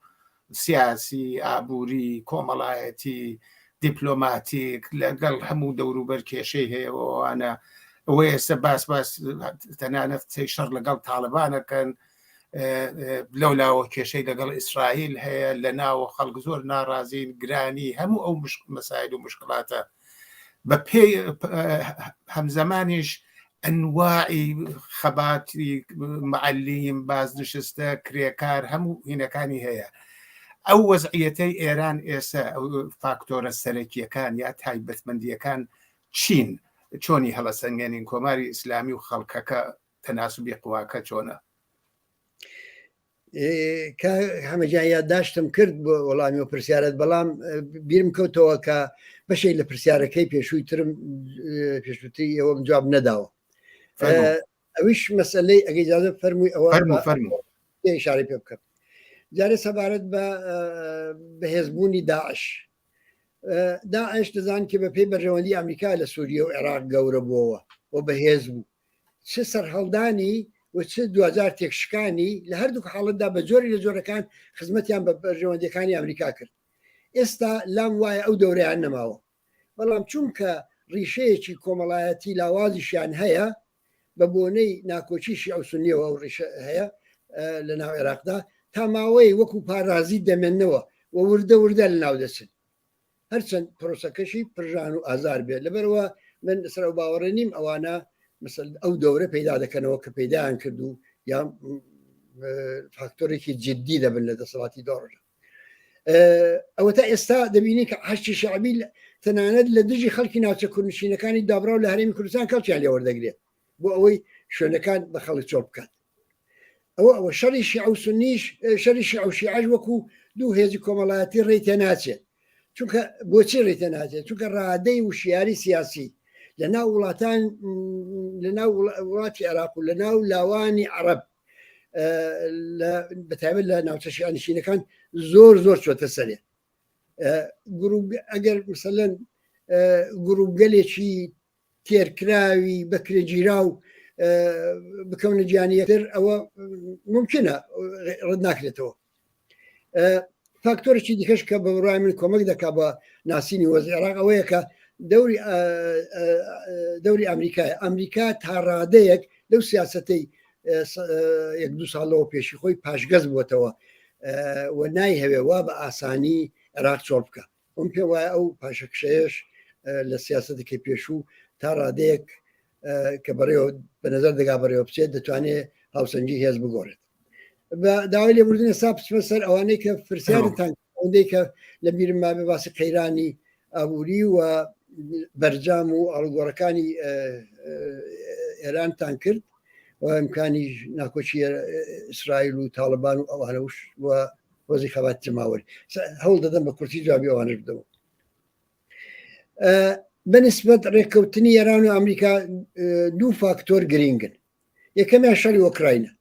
سیاسی ئابووری کۆمەڵایەتی دیپلۆماتیک لەگەڵ هەموو دەوروبەر کێشەی هەیەوانە ئەوەی ئێستا باس تەنانەت قسەی شەڕ لەگەڵ تاالبانەکەن لەولاوە کێشەی لەگەڵ ئیسرائیل هەیە لە ناوە خەڵک زۆر ناڕازین گرانی هەموو ئەو مەسایل و مشکلاتە بە پێی هەمزەمانیش ئەنواعی خەباتی معلیم بازنشستە کرێکار هەموو هینەکانی هەیە ئەو وەزعیەتەی ئێران ئێستا ئەو فاکتۆرە سەرەکیەکان یا تایبەتمەندیەکان چین چۆنی هەڵەسەنگێنین کۆماری ئیسلامی و خەڵکەکە تەناسوبی قواکە چۆنە هەمەجان یادداشتم کرد بۆ وەڵامی و پرسیارەت بەڵام بیرم کەوتەوە کە بەشێک لە پرسیارەکەی پێشووی ترم پێشووتی ئەوەم جواب نەداوە ئەویش مەسەلەی ئەگەی جازە فەرمووی ئەوە ئشارەی پێ بکەم جارێ سەبارەت بە بەهێزبوونی داعش دەزان کە بە پێی بەرژەوەندی ئەمریکا لە سووریە و عێراق گەورە بووەوە و بەهێز بوو چ سەرهەڵدانی و چ 2000 تێکشکانی لە هەردوو حاڵتدا بە جۆری لە جۆرەکان خزمەتیان بە بەرژەوەندەکانی ئەمریکا کرد ئێستا لام وایە ئەو دەورەیان نەماوە بەڵام چونکە ڕیشەیەکی کۆمەڵایەتی لاوازیشیان هەیە بە بۆنەی ناکۆچیشی ئەو سنیەوە ئەو ڕیشە هەیە لە ناو عێراقدا تا ماوەی وەکو پارازی دەمێننەوە و وردە لە ناو دەچن هەرچەند پرۆسەکەشی پرژان و ئازار بێت لەبەرەوە من سەر و باوەڕێ نیم ئەوانە مثل ئەو دەورە پەیدا دەکەنەوە کە پەیدایان کردو یا فاکتۆرێکی جددی دەبن لە دەسەڵاتی دۆڕە ئەوە تا ئێستا دەبینی کە هەشتی شعبی تەنانەت لە دژی خەڵکی ناوچە کوردنشینەکانی دابرا و لە هەرێمی کوردستان کەڵکیان لێ وەردەگرێت بۆ ئەوەی شوێنەکان بە خەڵک چۆڵ بکات ئەوە شەڕی شیعە و سنیش شەڕی شیعە و شیعەش وەکو دوو هێزی کۆمەڵایەتی ڕێی تێناچێت چونکە بۆچی ڕێتە ناچێت چونکە ڕادەی وشیاری سیاسی لە ناو وڵاتان لە ناو وڵاتی عێراق و لە ناو لاوانی عەرەب بەتایبەت لە ناوچەشیانشینەکان زۆر چۆتە سەرێ ئەگەر مثلەن گروپگەلێکی تێرکراوی بەکرێگیرا و بکەونە گیانیەتر ئەوە ممکنە ڕەت ناکرێتەوە فاکتۆرێکی دیکەش کە بە بڕای من کۆمەک دەکا بە ناسینی وەزعی عێراق ئەوەیە کە دەوری ئەمریکا تا ڕادەیەک لەو سیاسەتەی 1-2 ساڵەوە پێشی خۆی پاشگەز بووتەوە و نایهەوێ وا بە ئاسانی عێراق چۆڵ بکە ئەم پێ وایە ئەو پاشەکشەیەش لە سیاسەتێکی پێشوو تا ڕادەیەک کە بەڕێوە بە نظر دەگا بەڕێوە بچێت دەتوانێت هاوسەنجی هێز بگۆڕێت بە داوای لێبوردنە سا بچمە سەر ئەوانەی کە فرسیارتان ئەوەندەی کە لە بیرم ما بێ باسی قەیرانی ئابووری و بەرجام و ئاڵگۆڕەکانی ئێرانتان کرد و ئەمکانی ناکۆچی ئیسرائیل و تاڵبان و ئەوانەوش و وەزی خەبات جەماوەری هەوڵ دەدەم بە کورتی جوابی ئەوانش بدەوە بەنسبەت ڕێککەوتنی ئێران و ئەمریکا دوو فاکتۆر گرنگن یەکەمیان شەڕی ئۆکراینە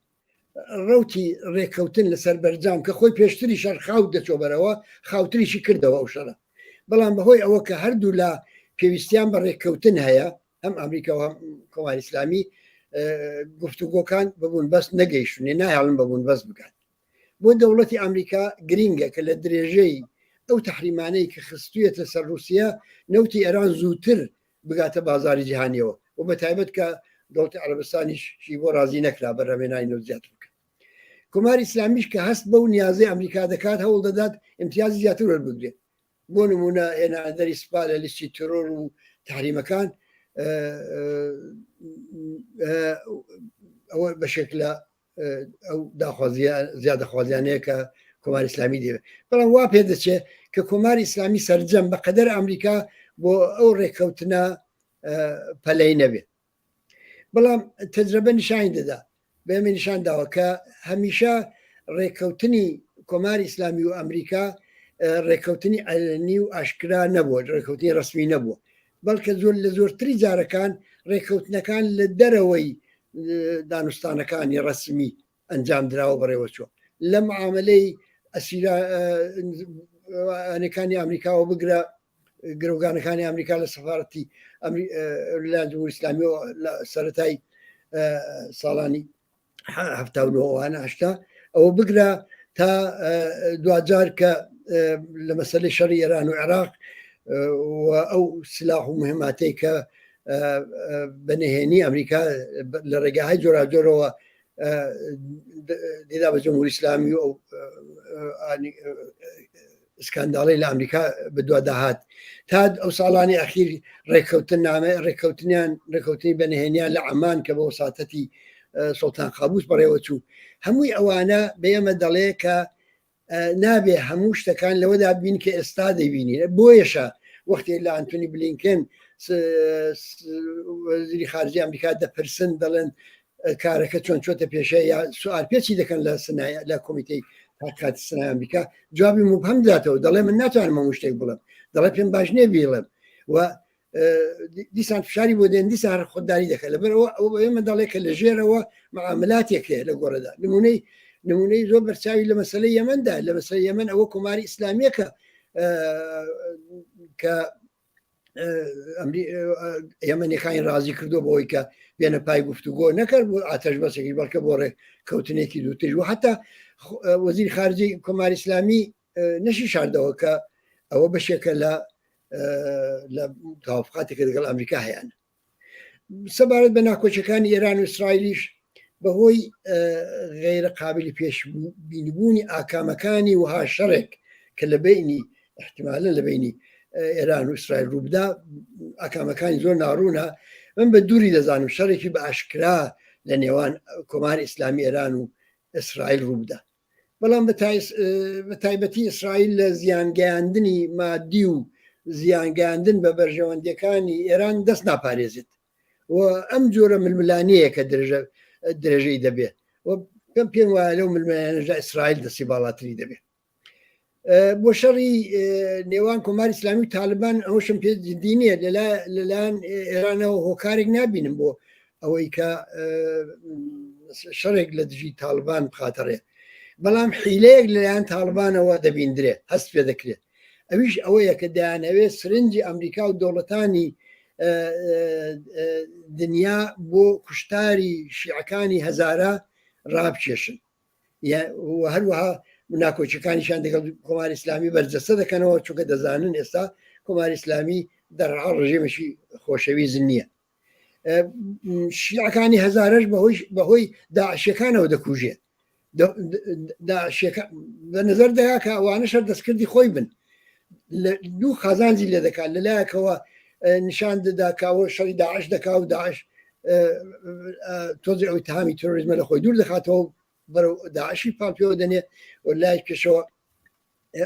ڕوتی ڕێککەوتن لەسەر بەرجام کە خۆی پێشتری شەر خاوت دەچۆ بەرەوە خاوتریشی کردەوە ئەو شەڕە بەڵام بەهۆی ئەوە کە هەردوو لە پێویستیان بە ڕێککەوتن هەیە هەم ئەمریکا و هەم کۆماری ئیسلامی گفتوگۆکان ببوون بەست نەگەیشتنێ نایڵن ببوون بەست بکات بۆ دەوڵەتی ئەمریکا گرینگە کە لە درێژەی ئەو تەحریمانەی کە خستوویەتە سەر رووسیا نەوتی ئێران زووتر بگاتە بازاری جیهانیەوە و بە تایبەت کە دەوڵەتی عەرەبستانیشی بۆ رازی نەکرا بە ڕەمێنانی نەوت زیاتر بکە کۆماری ئیسلامیش کە هەست بەو نیازەی ئەمریکا دەکات هەوڵ دەدات ئیمتیازی زیاتر وەربگرێت بۆ نمونە هێنادەری سپا لە لیستی ترۆر و تحریمەکان ئەوە بەشێک لە ئەو زیادەخوازیانەیە کە کۆماری ئیسلامی دەوێت بەڵام وا پێ دەچێت کە کۆماری ئیسلامی سەرجەم بە قەدەر ئەمریکا بۆ ئەو ڕێککەوتنە پەلەی نەبێت بەڵام تەجربە نیشانی دەدا بەمە نیشان داوە کە هەمیشە ڕێککەوتنی کۆماری ئیسلامی و ئەمریکا ڕێککەوتنی ئەلنی و ئاشکرا نەبووە ڕێککەوتنی ڕسمی نەبووە بەڵکە زۆر لە زۆرتری جارەکان ڕێککەوتنەکان لە دەرەوەی دانوستانەکانی ڕسمی ئەنجام دراوە بەڕێوە چوە لە معاملەی ئەسیرانەکانی ئەمریکاوە بگرە گرۆگانەکانی ئەمریکا لە سەفارەتی لەلایەن جمهوری ئیسلامی لە سەرەتای ساڵانی 1970 ئەوە بگرە تا دوجار کە لە مەسەلەی شەڕی ئێران و عێراق و ئەو سلاح و مهماتەی کە بەنهێنی ئەمریکا لە ڕێگاهای جۆراجۆرەوە دیدا بە جمهوری ئیسلامی و ئەو سکانداڵی لە ئەمریکا بەدوا داهات تا ئەو ساڵانی ئەخیر ڕێککەوتن نامە ڕێککەوتنی بەنهێنیان لە عەمان کە بە وەساتەتی سوڵتان قابوس بەڕێوە چوو هەمووی ئەوانە بەیەمە دەڵێ کە نابێ هەموو شتەکان لەوەدا بین کە ئێستا دەبینی بۆیەشە وەختی لە ئەنتۆنی بلینکن وەزیری خارجی ئەمریکا دەپرسن دەڵێن کارەکە چۆن چۆتە پێشە یا سوال پێچی دەکەن لە کۆمیتەی تاقیقاتی سنای ئەمریکا جوابی مبهم داتەوە دەڵێ من ناتوانم هەموو شتێک بڵێم دەڵێ پێم باش نێ بیڵێم و دیسان فشاری بۆ دێن دیسان خۆداری دەکەن لەبەرەوە ئەو ئێمە دەڵێ کە لە ژێرەوە معاملاتێک هەیە لە گۆڕەدا نمونەی زۆر بەرچاوی لە مەسەلەی یەمەندا لە مەسەلەی یەمەن ئەوە کۆماری ئیسلامیەکە کە ئێمەنیەکانی رازی کردو بۆی کە بێنە پای گفتوگۆ نەکرد بۆ ئاتەش بەسێکی بەڵکە بۆ ڕێککەوتنێکی دووتر و حتا وەزیری خارجی کۆماری ئیسلامی نەشی شاردەوە کە ئەوە بەشێکە لە تاوافقاتێکە لەگەڵ ئەمریکا هەیەیان سەبارەت بە ناکۆچەکانی ئێران و ئیسرائیلیش بەهۆی غیرە قابلی پێشبینبوونی ئاکامەکانی وها شەڕێک کە لە بینی احتیمالن لە بینی ئێران و ئیسرائیل ڕووبدا ئاکامەکانی زۆر ناڕوونە من بە دووری دەزانم شەڕێکی بە ئاشکرا لە نێوان کۆماری ئیسلامی ئێران و ئیسرائیل ڕووبدا بەڵام بە تایبەتی ئیسرائیل لە زیانگەیاندنی مادی و زیانگەاندن بە بەرژەوەندەکانی ئێران دەست ناپارێزێت و ئەم جۆرە ململانەیە کە درێژەی دەبێت پێم پێم وایە لەو ململانەژە ئیسرائیل دەستی باڵاتری دەبێت بۆ شەڕی نێوان کۆماری ئیسلامی و تاالبان ئەوشم پێ جدی نییە لەلایەن ئێرانەوە هۆکارێک نبینم بۆ ئەوەی کە شەڕێک لە دژی تاالبان بخاتەڕێ بەڵام حیلەیەک لەلایەن تاالبانەوە دەبیندرێت هەست پێ دەکرێت ئەویش ئەوەیە کە دەیانەوێت سرنجی ئەمریکا و دەوڵەتانی دنیا بۆ کوشتاری شیعەکانی هەزارە ڕابکێشن هەروەها ناکۆچەکانیشان دەگەڵ کۆماری ئیسلامی بەرجەستە دەکەنەوە چونکە دەزانن ئێستا کۆماری ئیسلامی دەرڕا ڕژێمەشی خۆشەویست نییە شیعەکانی هەزارەش بەهۆی داعشەکانەوە دەکوژێ بە نظر دەیا کە ئەوانە شەر دەستکردی خۆی بن دوو خازانجی لێ دەکات لەلایەکەوە نیشان دەدا کاوە شەڕی داعش دەکا و داعش تۆزی ئەوی تامی تۆریزمە لە خۆی دوور دەخاتەوە بەرەو داعشی پاڵپێوە دەنێ و لای پێشەوە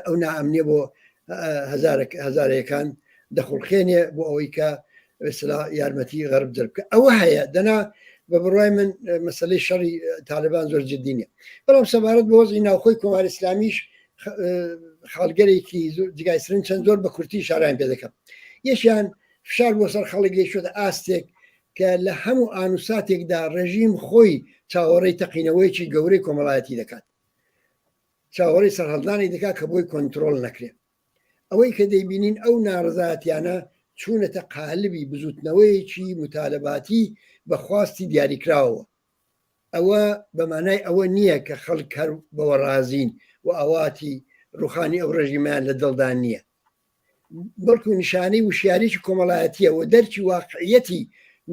ئەو نائەمنیە بۆ هەزارەکان دەخڵخێنێ بۆ ئەوەی کە یارمەتی غەرب دەربکە ئەوە هەیە دەنا بە بڕای من مەسلەی شەڕی تالبان زۆر جددی نیە بەڵام سەبارەت بە وەزی ناوخۆی کۆمار ئیسلامیش خاڵگەرێکی جگای سرنج چەند زۆر بە کورتی شاران پێ دەکەم یەکیان فشار بۆ سەر خەڵک لێشۆتە ئاستێک کە لە هەموو ئانوساتێکدا ڕێژیم خۆی چاوەڕێی تەقینەوەیکی گەورەی کۆمەڵایەتی دەکات چاوەڕێی سەرهەڵدانی دەکات کە بۆی کۆنتترۆل نەکرێت ئەوەی کە دەیبینین ئەو ناڕزایەتیانە چوونەتە قالبی بزوتنەوەیکی متالباتی بەخواستی دیاریکراوە ئەوە بەمانای ئەوە نییە کە خەڵک هەر بەوە ڕازین و ئەواتی ڕوخانی ئەو ڕژیمیان لە دڵدان نییە بەڵکو نیشانەی وشیارێکی کۆمەڵایەتیە و دەرکی واقعیەتی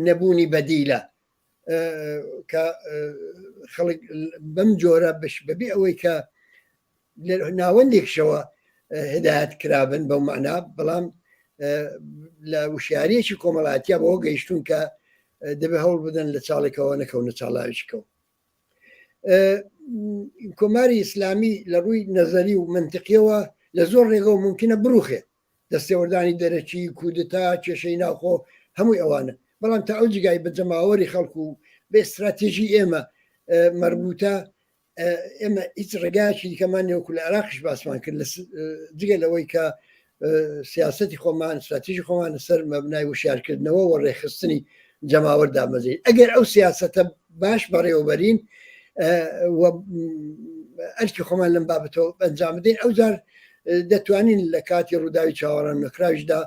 نەبوونی بەدیلە کە خەڵک بەم جۆرە بەبێ ئەوەی کە ناوەندێکشەوە هدایەت کرابن بەو معنا بەڵام لە وشیارێکی کۆمەڵاتیە بەەوە گەیشتون کە دەبێ هەوڵ بدەن لە چاڵێکەوە نەکەونە چاڵاویشکەوە کۆماری ئیسلامی لە ڕووی نەزەری و منتقیەوە لە زۆر ڕێگەەوە ممکنە بڕوخێ دەستێوەردانی دەرەکی کودتا کێشەی ناوخۆ هەمووی ئەوانە بەڵام تا ئەو جگای بە جەماوەری خەڵکو و بە استراتێژی ئێمە مربوطە ئێمە هیچ ڕێگایکی دیکەمان نێوەکو لە عراقش باسمان کرد جگە لەوەی کە سیاستی خۆمان استراتیژی خۆمان لەسەر مەبنای وشارکردنەوە و ڕێخستنی جەماوەر دامەزین ئەگەر ئەو سیاسەتە باش بەڕێوەبەرین ئەرکی خۆمان لەم بابەتەوە ئەنجام بدەین ئەو جار دەتوانین لە کاتی ڕووداوی چاوەڕان نەکراویشدا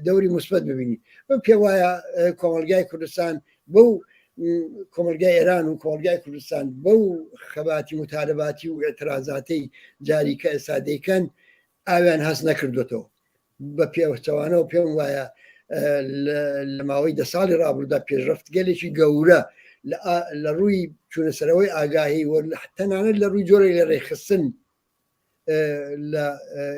دەوری مثبت ببینی بە پێ وایە کۆمەلگای کوردستان بەو کۆمەلگای ئێران و کۆمەلگای کوردستان بەو خەباتی متالباتی و ئێترازاتەی جاری کە ئێستا دەیکەن ئاویان هەست نەکردوێتەوە بە پێوەچەوانەوە پێم وایە لە ماوەی 10 ساڵی ڕابردوودا پێشرفت گەلێکی گەورە لە ڕووی چوونەسەرەوەی ئاگاهی و تەنانەت لە ڕووی جۆرەی لە ڕێخستن لە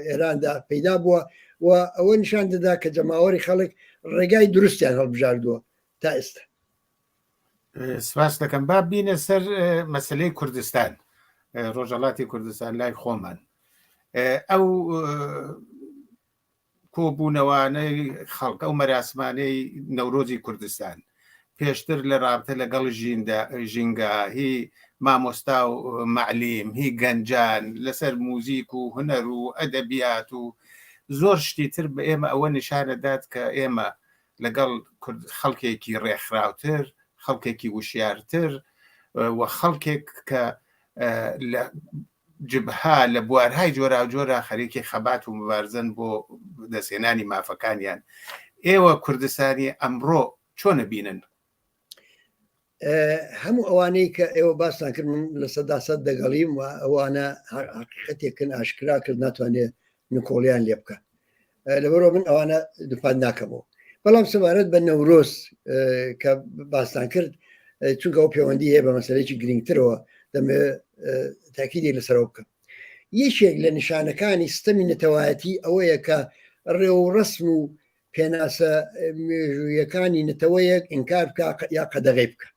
ئێراندا پەیدا بووە و ئەوە نیشان دەدا کە جەماوەری خەڵک ڕێگای دروستیان هەڵبژاردووە تا ئێستا سپاس دەکەم با بینە سەر مەسلەی کوردستان ڕۆژهەڵاتی کوردستان لای خۆمان ئەو کۆبوونەوانەی خەڵک ئەو مەراسمانەی نەورۆزی کوردستان پێشتر لە رابطە لەگەڵ ژینگاهی مامۆستا و معلیم هی گەنجان لەسەر موزیک و هونەر و ئەدەبیات و زۆر شتی تر بە ئێمە ئەوە نیشانەدات کە ئێمە لەگەڵ خەڵکێکی ڕێکخراوتر خەڵکێکی وشیارتر و خەڵکێک کە لە جبها لە بوارهای جۆرا و جۆرە خەریکی خەبات و مبارزن بۆ دەسێنانی مافەکانیان ئێوە کوردستانی ئەمڕۆ چۆنە بینن؟ هەموو ئەوانەی کە ئێوە باسان کرد لە سەداسەد دەگەڵیم و ئەوانە حقیقەتێکن ئاشکرا کرد ناتوانێت نکۆڵیان لێ بکە لەبەرەوە من ئەوانە دووپات ناکەمەوە بەڵام سەبارەت بە نەورۆز کە باستان کرد چونکە ئەو پەیوەندی هەیە بە مەسەلەیەکی گرنگترەوە دەمەوێت تاکیدی لەسەرەوە بکەم یەکێک لە نیشانەکانی ستەمی نەتەوایەتی ئەوەیە کە ڕێوڕسم و پێناسە مێژوویەکانی نەتەوەیەک ئینکار بکە یا قەدەغی بکە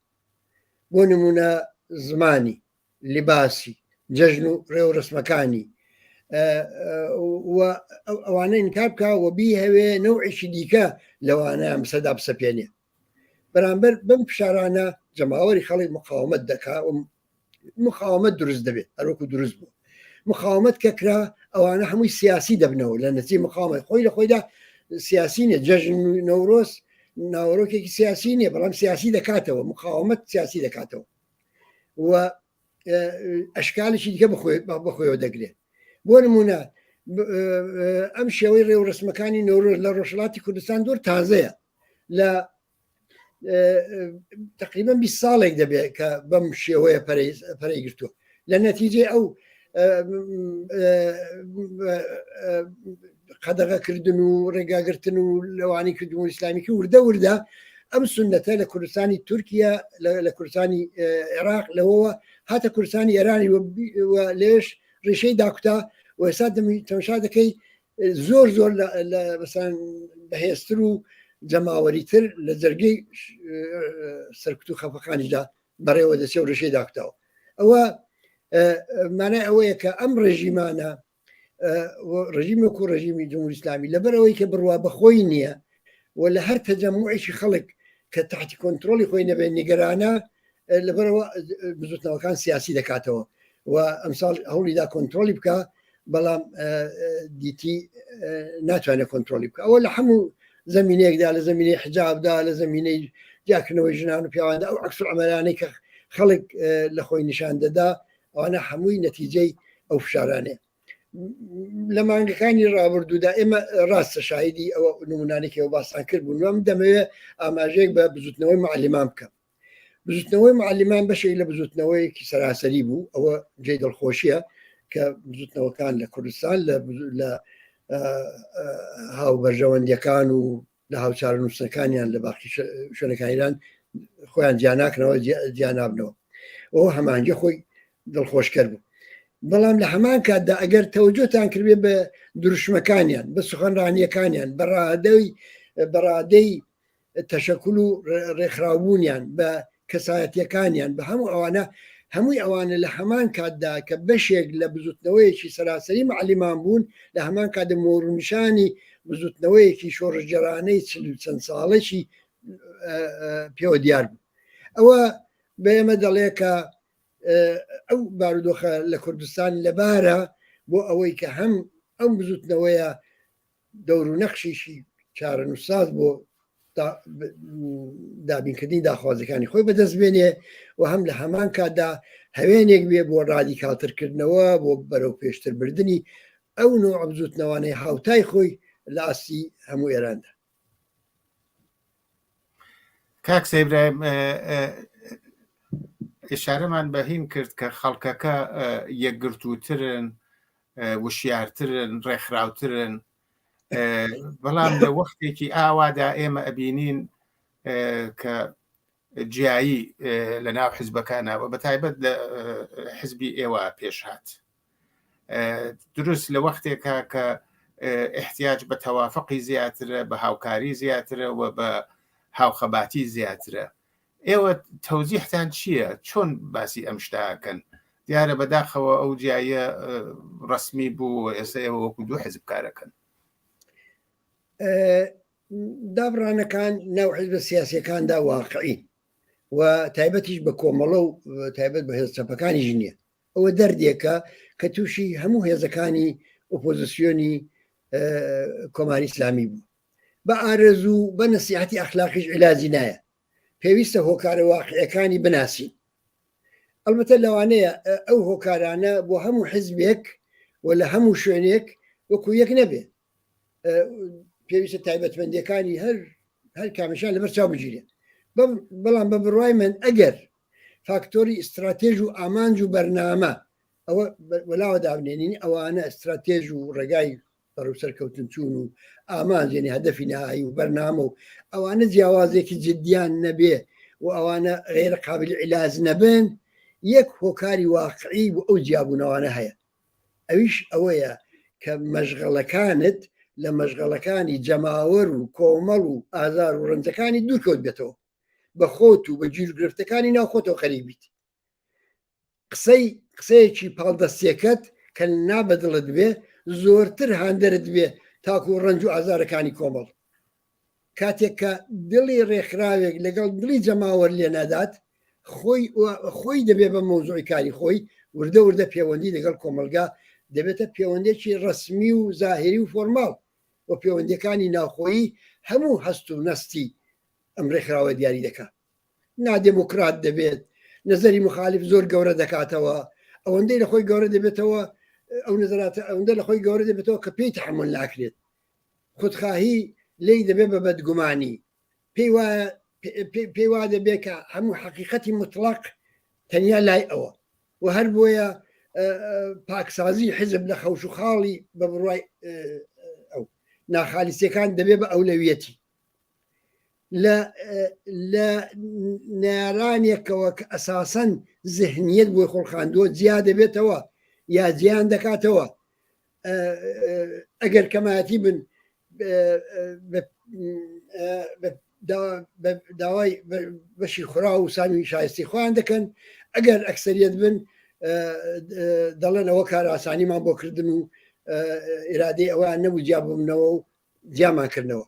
بۆ نمونە زمانی لیباسی جەژن و ڕێوڕسمەکانی ئەوانە ئینکار بکە و بی هەوێ نەوعێکی دیکە لەوانە ئەم سەدا بسەپێنێ بەرامبەر بەم فشارانە جەماوەری خەڵک مقاومەت دەکا و مقاومەت دروست دەبێت هەروەکو دروست بوو مقاومەت کە کرا ئەوانە هەمووی سیاسی دەبنەوە لە نەتیجەی مقاومەت خۆی لە خۆیدا سیاسی نیە جەژن نەورۆز ناوەڕۆکێکی سیاسی نییە بەڵام سیاسی دەکاتەوە مقاومەت سیاسی دەکاتەوە و ئەشکالێکی دیکە بەخۆیەوە دەگرێت بۆ نمونە ئەم شێوەی ڕێوڕسمەکانی نەورۆز لە ڕۆژهەڵاتی کوردستان زۆر تازەیە لە تقریبا 20 ساڵێک دەبێت کە بەم شێوەیە پەرەی گرتووە لە نەتیجێ ئەو قەدەغەکردن و ڕێگاگرتن و لەوانی کردبوون ئیسلامیکی وردە ئەم سنەتە لە کوردستانی تورکیا لە کوردستانی عێراق لەوەوە هاتە کوردستانی ئێرانی لێش ڕێشەی داکوتا و ئێستا تەماشا دەکەی زۆر زۆر مثلا بەهێزتر و جەماوەریتر لە جەرگەی سەرکوت و خەفەخانیدا بەڕێوە دەچێ و ڕێشەی داکوتاوە ئەوە مانای ئەوەیە کە ئەم ڕێژیمانە ڕژیمێک و ڕژیمی جمهوری ئیسلامی لەبەرەوەی کە بڕوا بەخۆی نییە و لە هەر تەجەموعێکی خەڵک کە تحتی کۆنتترۆلی خۆی نەبێت نیگەرانە لەبەرەوە بزوتنەوەکان سیاسی دەکاتەوە و ئەمساڵ هەوڵیدا کۆنتترۆلی بکە بەڵام دیتی ناتوانێت کۆنتترۆلی بکە ئەوە لە هەموو زمینەیەکدا لە زمینەی حجابدا لە زمینەی جاکردنەوەی ژنان و پیاواندا ئەو عکس ئەمەلانەی کە خەڵک لە خۆی نیشان دەدا ئەوانە هەمووی نەتیجەی ئەو فشارانێ لە مانگەکانی ڕابردوودا ئێمە ڕاستە شاهدی ئەوە نمونانێکەوە باسان کرد بوون وەم دەمەوێت ئاماژەیەک بە بزوتنەوەی معلیمان بکەم بزوتنەوەی معلیمان بەشێک لە بزوتنەوەیکی سەراسەری بوو ئەوە جێ دڵخۆشیە کە بزوتنەوەکان لە کوردستان لە هاو بەرژەوەندیەکان و لە هاوچارە نووسەکانیان لە باقی شوێنەکانیان خۆیان جیاناکەنەوە جیانابنەوە ئەوە هەمانگە خۆی دڵخۆشکەر بوو بەڵام لە هەمان کاتدا ئەگەر تەوجۆتان کردێ بە دروشمەکانیان بە سوخەنرانیەکانیان بەڕادەی تەشەکل و ڕێکخراوبوونیان بە کەسایەتیەکانیان بە هەموو ئەوانە هەمووی ئەوانە لە هەمان کاتدا کە بەشێک لە بزوتنەوەیەکی سەراسەری معلیمان بوون لە هەمان کاتە مۆڕنیشانی بزوتنەوەیەکی شۆڕژگەرانەی چەند ساڵێکی پێوە دیار بوو ئەوە بە ئێمە دەڵێ کە ئەو بارودۆخە لە کوردستان لەبارە بۆ ئەوەی کە هەم ئەم بزوتنەوەیە دەور و نەخشیشی چارەنووساز بۆ دابینکردنی داخوازەکانی خۆی بەدەستبێنێ و هەم لە هەمان کاتدا هەوێنێک بێ بۆ ڕادیکالترکردنەوە بۆ بەرەو پێشتربردننی ئەو نوع بزوتنەوانەی هاوتای خۆی لە ئاستی هەموو ئێراندا. کاک سەیبراهیم ئشارەمان بەهین کرد کە خەڵکەکە یەکگرتووترن وشیارترن ڕێکخراوترن بەڵام لە وەختێکی ئاوادا ئێمە ئەبینین کە جیایی لە ناو حزبەکانەوە بەتایبەت لە حزبی ئێوە پێشهات دروست لە وەختێکە کە احتیاج بە تەوافقی زیاترە بە هاوکاری زیاترە و بە هاوخەباتی زیاترە ئێوە تەوزیحتان چییە چۆن باسی ئەم شتاکەن دیارە بەداخەوە ئەو جیایە ڕسمی بوو ئێستا ئێوە وەکو دوو حزب کارەکەن دابڕانەکان ناو حزبە سیاسیەکاندا واقعی و تایبەتیش بە کۆمەڵە و تایبەت بە هێزچەپەکانیش نییە ئەوە دەردێکە کە تووشی هەموو هێزەکانی ئۆپۆزیسیۆنی کۆماری ئیسلامی بوو بە ئارەزوو بە نەسیحەتی ئەخلاقیش عیلاجی نایە پێویستە هۆکارە واقعیەکانی بناسین ئەلبەتە لەوانەیە ئەو هۆکارانە بۆ هەموو حزبێک و لە هەموو شوێنێک وەکو یەک نەبێ پێویستە تایبەتمەندیەکانی هەر کامیشان لەبەر چاو بگیرێ بەڵام بە بڕوای من ئەگەر فاکتۆری ئستراتێژ و ئامانج و بەرنامە ئەوە وەلاوە دابنێنین ئەوانە ئستراتێژ و ڕێگای بەڕوو سەرکەوتن چوون و ئامانجێنی هەدەفی نهایی و بەرنامە و ئەوانە جیاوازێکی جدیان نەبێ و ئەوانە غێرە قابل عیلاج نەبن یەک هۆکاری واقعی بۆ ئەو جیابوونەوانە هەیە ئەویش ئەوەیە کە مەشغەڵەکانت لە مەشغەڵەکانی جەماوەر و کۆمەڵ و ئازار و ڕەنجەکانی دوورکەوت بێتەوە بە خۆت و بە گیرگرفتەکانی ناوخۆتەوە خەریبیت قسەیەکی پاڵدەستێکت کە نابەدڵت بێ زۆرتر هاندەرت بێ تاکو و ڕەنج و ئازارەکانی کۆمەڵ کاتێک کە دڵی ڕێکخراوێک لەگەڵ دڵی جەماوەر لێ نادات خۆی دەبێ بە مەوزوعی کاری خۆی وردە وردە پەیوەندی لەگەڵ کۆمەلگا دەبێتە پەیوەندێکی ڕسمی و زاهری و فۆرماڵ و پەیوەندەکانی ناوخۆیی هەموو هەست و نەستی ئەم ڕێکخراوە دیاری دەکات نادیموکرات دەبێت نەزەری مخالف زۆر گەورە دەکاتەوە ئەوەندەی لە خۆی گەورە دەبێتەوە ئەو نظرات ئەوەندە لە خۆی گەورە دەبێتەوە کە پێی تەحمل ناکرێت خودخواهی لی دەبێت بە بەدگومانی پێی وا دەبێت کە هەموو حەقیقەتی مطلق تەنیا لای ئەوە و هەر بۆیە پاکسازی حزب لە خەوش و خاڵی بە بڕوای ئەو ناخالیسیەکان دەبێت بە ئەولەویەتی لە نارانێکەوە کە ئەساسەن زهنیت بۆی خۆڵخاندووە جیا دەبێتەوە یا جیان دەکاتەوە ئەگەر کەمایەتی بن داوای بەشی خورا و سامی شایستی خۆیان دەکەن ئەگەر ئەکسەریەت بن دەڵێن ئەوە کار ئاسانیمان بۆ کردن و ئێرادەی ئەویان نەبوو جیا بوومنەوە و جیامان کردنەوە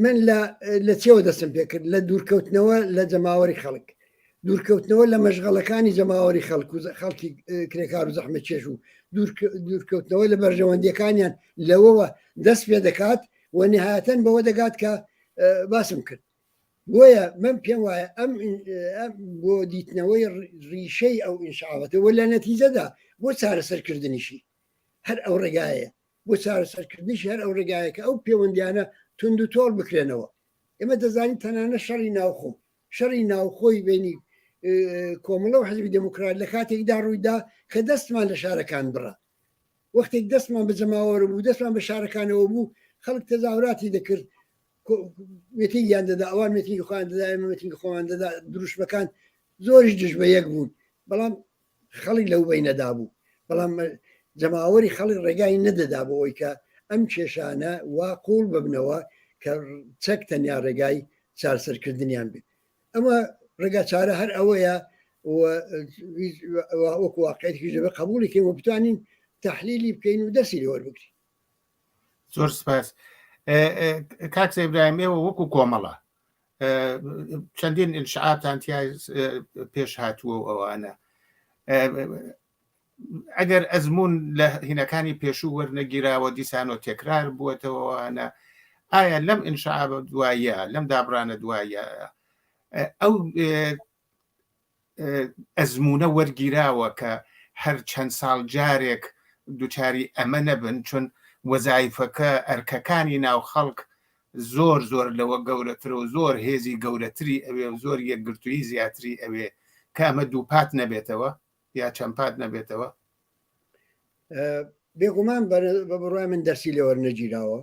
من لە چێوە دەستم پێ کرد لە دوورکەوتنەوە لە جەماوەری خەڵک دوورکەوتنەوە لە مەشغەڵەکانی جەماوەری خەڵکی کرێکار و زەحمەت چێش و دوورکەوتنەوە لە بەرژەوەندیەکانیان لەوەوە دەست پێ دەکات و نهایەتەن بەوە دەگات کە باسم کرد بۆیە من پێم وایە ئەم بۆ دیتنەوەی ڕیشەی ئەو ئینشاوەتەوە لە نەتیجەدا بۆ چارەسەرکردنیشی هەر ئەو ڕێگایە بۆ چارەسەرکردنیشی هەر ئەو ڕێگایە کە ئەو پەیوەندیانە تونند و تۆڵ بکرێنەوە ئێمە دەزانین تەنانە شەڕی ناوخۆ شەڕی ناوخۆی بینی کۆمەڵە و حەزبی دموکرات لە کاتێکدا ڕوویدا کە دەستمان لە شارەکان بڕە وەختێک دەستمان بە جەماوەرە بوو دەستمان بە شارەکانەوە بوو خەڵک تەزاوراتی دەکرد مێتینگیان دەدا ئەوان مێتینگی خۆیان دەدا ئێمە مێتینگی خۆیان دەدا دروشمەکان زۆریش دژ بە یەک بوون بەڵام خەڵی لەو بەینەدا بوو بەڵام جەماوەری خەڵی ڕێگای نەدەدا بۆ ئەوی کە ئەم کێشانە وا قوڵ ببنەوە کە چەک تەنیا ڕێگای چارەسەرکردنیان بێت ئەمە ڕێگا چارە هەر ئەوەیە وەکو واقعەتێکی دەبێت قبوڵێکی وە بتوانین تەحلیلی بکەین و دەستی لێوە بگرین زۆر سپاس کاک ئیبراهیم ئێوە وەکو کۆمەڵە چەندین ئینشعاتان پێش هاتووە و ئەوانە ئەگەر ئەزمون لە هینەکانی پێشوو وەرنەگیراوە دیسانۆ تێکرار بووەتەوەوانە ئایا لەم ئینشعابە دوایە لەم دابڕانە دوایە ئەو ئەزمونە وەرگیراوە کە هەر چەند ساڵ جارێک دووچاری ئەمە نەبن چون وەزایفەکە ئەرکەکانی ناو خەڵک زۆر زۆر لەوە گەورەترە و زۆر هێزی گەورەتری ئەوێ و زۆر یەکگرتووی زیاتری ئەوێ کە ئەمە دووپات نەبێتەوە یا چەندپات نەبێتەوە بێگومان بە بڕای من دەرسی لێوە نەگیراوە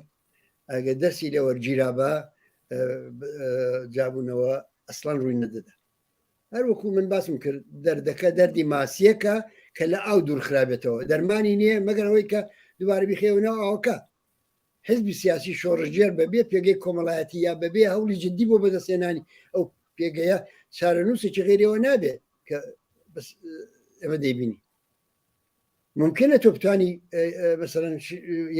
ئەگە دەرسی لێوەرگیرا بە جابوونەوە ئەسڵان ڕووی نەدەدا هەر وەکو من باسم کرد دەردەکە دەردی ماسیەکە کە لە ئاو دوورخرابێتەوە دەرمانی نییە مەگەرەوەی کە دووبارە بخێونەوە ئاوکە حزبی سیاسی شۆڕژێر بەبێ پێگەی کۆمەڵایەتی یا بەبێ هەولی جددی بۆ بەدەستێنانی ئەو پێگەیە چارەنووسێکی غێریەوە نابێت کە ئەمە دەیبینی ممکنە تۆ بتوانی مثلەن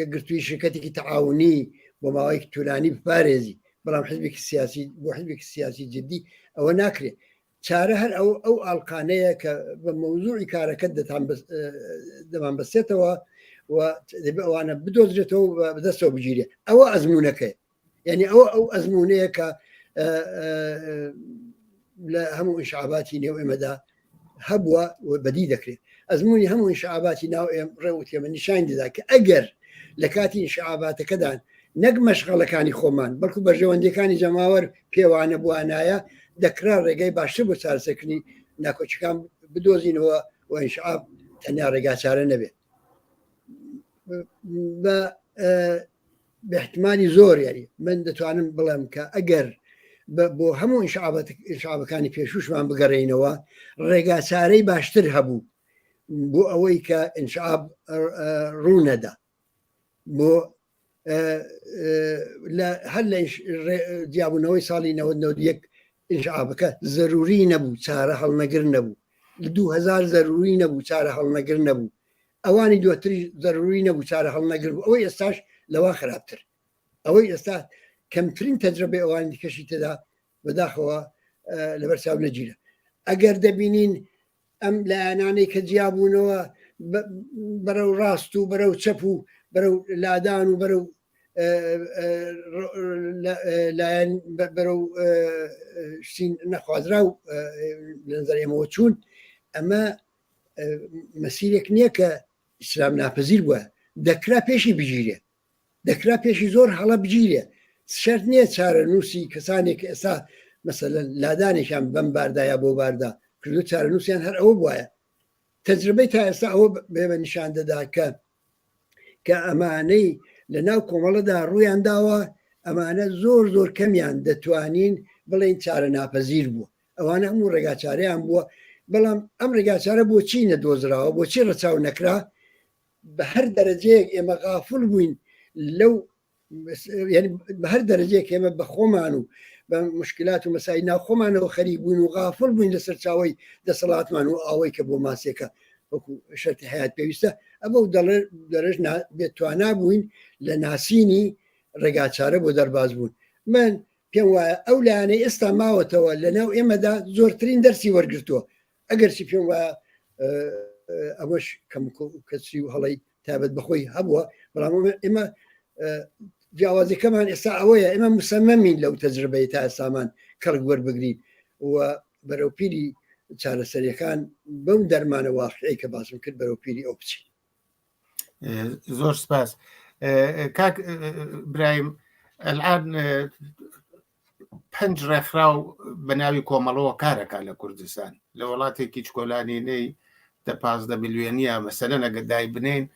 یەکگرتووی شرکەتێکی تەعاونی بۆ ماوەیەکی توولانی بپارێزی بەڵام حزبێکی سیاسی بۆ حزبێکی سیاسی جددی ئەوە ناکرێت چارە هەر ئەو ئاڵقانەیە کە بە مەوزوعی کارەکەت دەمان بەستێتەوە و دەبێت ئەوانە بدۆزرێتەوە بەدەستەوە بگیرێ ئەوە ئەزمونونەکەی یعنی ئەو ئەزمونەیە کە لە هەموو ئینشعاباتی نێو ئێمەدا هەبووە و بەدی دەکرێت ئەزمموی هەموو ئینشعاباتی ناو ڕێوتێمە نیشان دەدا کە ئەگەر لە کاتی ئینشعاباتەکەدان نەک مەشغەڵەکانی خۆمان بەڵکو بەرژەوەندەکانی جەماوەر پێوانە بوانایە دەکرا ڕێگای باشتر بۆ چارەسەرکردنی ناکۆچەکان بدۆزینەوە و ئینشعاب تەنیا ڕێگا چارە نەبێت بە احتمالی زۆر یاری من دەتوانم بڵێم کە ئەگەر بۆ هەموو ئینشعابەکانی پێشوشمان بگەڕێینەوە ڕێگا چارەی باشتر هەبوو بۆ ئەوەی کە ئینشعاب ڕوونەدا بۆ هەر لە جیابوونەوەی ساڵی 91 ئینشعابەکە زەروری نەبوو چارە هەڵنەگر نەبوو لە 2000 زەروری نەبوو چارە هەڵنەگر نەبوو ئەوانی دووەتری زەروری نەبوو چارە هەڵنەگر بوو ئەوەی ئێستاش لەوا خراپتر ئەوەی ئێستا کەمترین تەجربەی ئەوانی دیکەشی تێدا بەداخەوە لەبەر چاو نەگیرە ئەگەر دەبینین ئەم لایەنانەی کە جیابوونەوە بەرەو ڕاست و بەرەو چەپ و بەرەو لادان و بەرەو بەرەو شتین نەخوازرا و لە نظر ئێمەوە چوون ئەمە مەسیرێک نییە کە ئیسلام ناپەزیر بووە دەکرا پێشی بگیرێ دەکرا پێشی زۆر هەڵە بگیرێ شەرت نییە چارە نووسی کەسانێک ئێستا مەسەلەن لادانێکیان بەم باردایە بۆ باردا کردو چارە نووسیان هەر ئەوە بواە تەجربەی تا ئێستا ئەوە بێمە نیشان دەدا کە ئەمانەی لە ناو کۆمەڵەدا ڕوویان داوە ئەمانە زۆر کەمیان دەتوانین بڵێن چارە ناپەزیر بووە ئەوانە هەموو ڕێگاچارەیان بووە بەڵام ئەم ڕێگاچارە بۆچی نەدۆزراوە بۆچی ڕەچاو نەکرا بە هەر دەرەجەیەک ئێمە غافڵ بووین لەو بە هەر دەرەجەیەک ئێمە بە خۆمان و بە مشکلات و مەسای ناوخۆمانەوە خەریک بووین و غافڵ بووین لەسەر چاوەی دەسەڵاتمان و ئەوەی کە بۆ ماسێکە وەکو شەرتی حیات پێویستە ئەمە دەرەژ بێتوانە بووین لە ناسینی ڕێگاچارە بۆ دەرباز بوون من پێم وایە ئەو لایەنەی ئێستا ماوەتەوە لە ناو ئێمەدا زۆرترین دەرسی وەرگرتووە ئەگەرچی پێم وایە ئەوەش کەسی و هەڵی تابەت بەخۆی هەبووە بەڵام ئێمە جیاوازەکەمان ئێستا ئەوەیە ئێمە مسەمەمین لەو تەجربەی تا ئێستامان کەڵک وەربگرین و بەرەو پیری چارەسەریەکان بەم دەرمانە واقعی کە باسم کرد بەرەو پیری ئەو بچین. زۆر سپاس کاک برایم الان 5 ڕێکخراو بە ناوی کۆمەڵەوە کارەکە لە کوردستان لە وڵاتێکی چکۆلانینەی دە 15 میلیۆنیە مەسەلەن ئەگەر دای بنین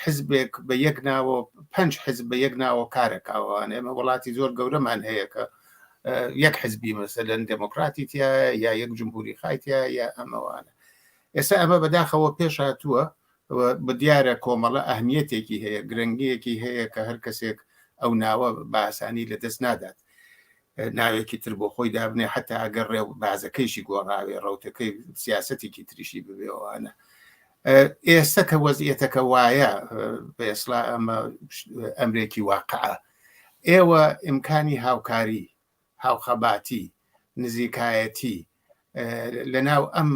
حزبێک بە یەک ناوە 5 حزب بە یەک ناوە کارەکەوان ئێمە وڵاتی زۆر گەورەمان هەیە کە یەک حزبی مەسەلەن دموکراتی تیا یا یەک جمهوری خایتیا یا ئەمەوانە ئێستا ئەمە بەداخەوە پێش هاتووە بە دیارە کۆمەڵە ئەهمیەتێکی هەیە گرنگیەکی هەیە کە هەر کەسێک ئەو ناوە بە ئاسانی لەدەست نادات ناوێکی تر بۆ خۆی دابنێ حتا ئەگەر ڕێو بازەکەیشی گۆڕاوێ ڕوتەکەی سیاسەتێکی تریشی ببێەوەوانە ئێستا کە وەزیەتەکە وایە بە ئێسلا ئەمە ئەمرێکی واقعە ئێوە ئیمکانی هاوکاری هاوخەباتی نزیکایەتی لە ناو ئەم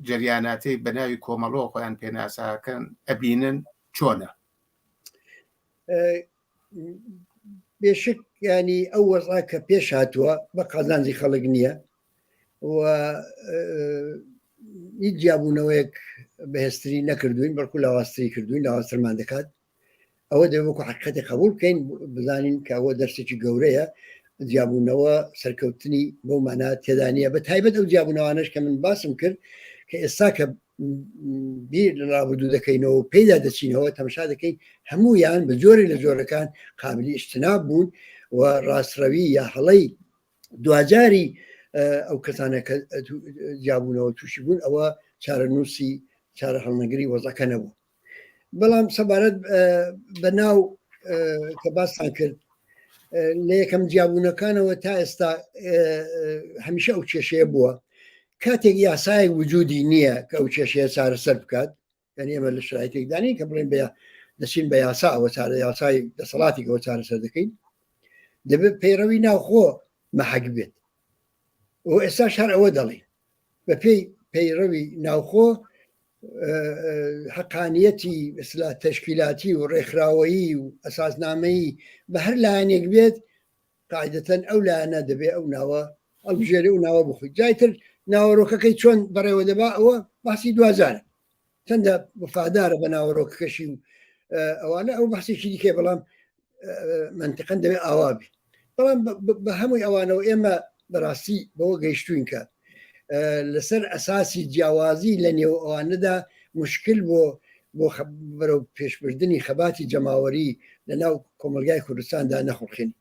جریاناتەی بە ناوی کۆمەڵەوە خۆیان پێناساکەن ئەبینن چۆنە؟ بێشک ینی ئەو وەزا کە پێش هاتووە بە قازانجی خەڵک نییە و هیچ جیابوونەوەیەک بەهێزتری نەکردوین بەڵکو لاوااستری کردوین لاوااسترمان دەکات ئەوە دەوەکو حقیقەتی قبول بکەین بزانین کە ئەوە دەرسێکی گەورەیە جیابوونەوە سەرکەوتنی بۆ مانە تێدانە بە تایبەت ئەو جیابوونەوانش کە من باسم کرد کە ئێستا کە بیر لە ڕابردوو دەکەینەوە پێدا دەچینەوە تەماشا دەکەین هەمویان بە جۆری لە جۆرەکان قابلی ئیجتناب بوون و ڕاستڕەوی یا هەڵەی دوجاری ئەو کەسانە کە جیابوونەوە تووشی بوون ئەوە چارەنووسی چارە هەڵنەگری وەزەکە نەبوو بەڵام سەبارەت بە ناو کە باسان کرد لە یەکەم جیابوونەکانەوە تا ئێستا هەمیشە ئەو کێشەیە بووە کاتێک یاسای وجودی نییە کە ئەو کێشەیە چارەسەر بکات یعنی ئێمە لە شرایطێکدانی کە بڵێن دەچین بە یاسا ئەوە چارە یاسای دەسەڵاتی ئەوە چارەسەر دەکەین دەبێت پەیڕەوی ناوخۆ مەحەک بێت و ئێستا شار ئەوە دەڵێ بە پێی پەیڕەوی ناوخۆ حقانیەتی ئەسلا تەشکیلاتی و ڕێکخراوەیی و ئەساسنامەیی بە هەر لایەنێک بێت قاعدەتەن ئەو لایەنە دەبێت ئەو ناوە ئەڵبژێری و ناوە بخۆی جایتر ناوەڕۆکەکەی چۆن بەڕێوە دەبا ئەوە باسی دوزارە چەندە وفادارە بە ناوەڕۆکەکەشی و ئەوانە ئەو بەحسێکی دیکێ بەڵام منتیقەن دەبێت ئاوابی بەڵام بە هەمووی ئەوانەوە ئێمە بەڕاستی بەوە گەیشتوین کە لەسەر ئەساسی جیاوازی لە نێو ئەوانەدا مشکل بۆ بەرەو پێشبردننی خەباتی جەماوەری لە ناو کۆمەلگای کوردستاندا نەخۆڵخێنی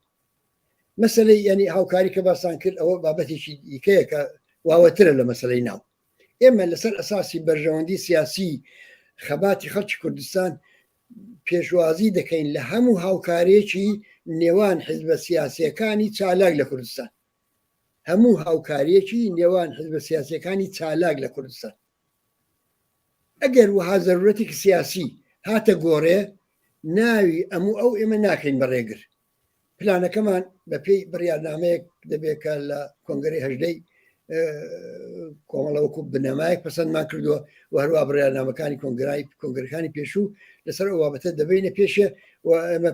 مەسلەی ینی هاوکاری کە باسان کرد ئەوە بابەتێکی دیکەیە کە واوەترە لە مەسلەی ناو ئێمە لەسەر ئەساسی بەرژەوەندی سیاسی خەباتی خەڵکی کوردستان پێشوازی دەکەین لە هەموو هاوکارێکی نێوان حزبە سیاسیەکانی چالاک لە کوردستان هەموو هاوکاریەکی نێوان حزبە سیاسیەکانی چالاک لە کوردستان ئەگەر وها زەرورەتێکی سیاسی هاتە گۆڕێ ناوی ئەموو ئەو ئێمە ناکەین بەڕێگر پلانەکەمان بە پێی بڕیارنامەیەک دەبێت کە لە کۆنگەری هەژدەی کۆمەڵەوەکو بنەمایەک پەسەندمان کردووە و هەروە بڕیارنامەکانی کۆنگەرەکانی پێشوو لەسەر ئەو بابەتە دەبینە پێشە و ئەمە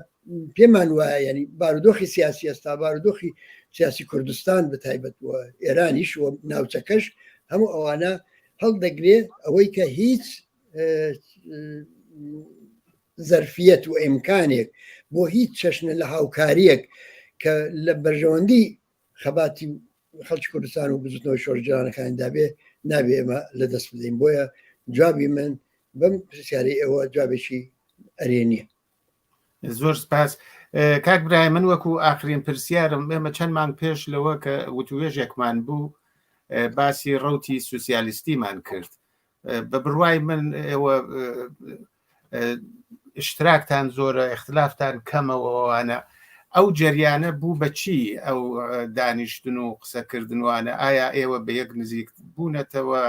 پێمان وایە ینی بارودۆخی سیاسی ئێستا بارودۆخی سیاسی کوردستان بە تایبەت و ئێرانیش و ناوچەکەش هەموو ئەوانە هەڵدەگرێت ئەوەی کە هیچ زەرفیەت و ئیمکانێک بۆ هیچ چەشنە لە هاوکاریەک کە لە بەرژەوەندی خەباتی خەڵکی کوردستان و بزوتنەوەی شۆڕجارانەکاندا بێ نابێ ئێمە لە دەست بدەین بۆیە جوابی من بەم پرسیارەی ئەوە جوابێکی ئەرێنیە زۆر سپاس کاک برای من وەکو ئاخرین پرسیارم ئێمە چەند مانگ پێش لەوە کە وتوێژێکمان بوو باسی ڕەوتی سوسیالیستیمان کرد بە بڕوای من ئێوە اشتراکتان زۆرە اختلافتان کەمەوەوانە ئەو جەریانە بوو بە چی ئەو دانیشتن و قسەکردنوانە ئایا ئێوە بە یەک نزیک بوونەتەوە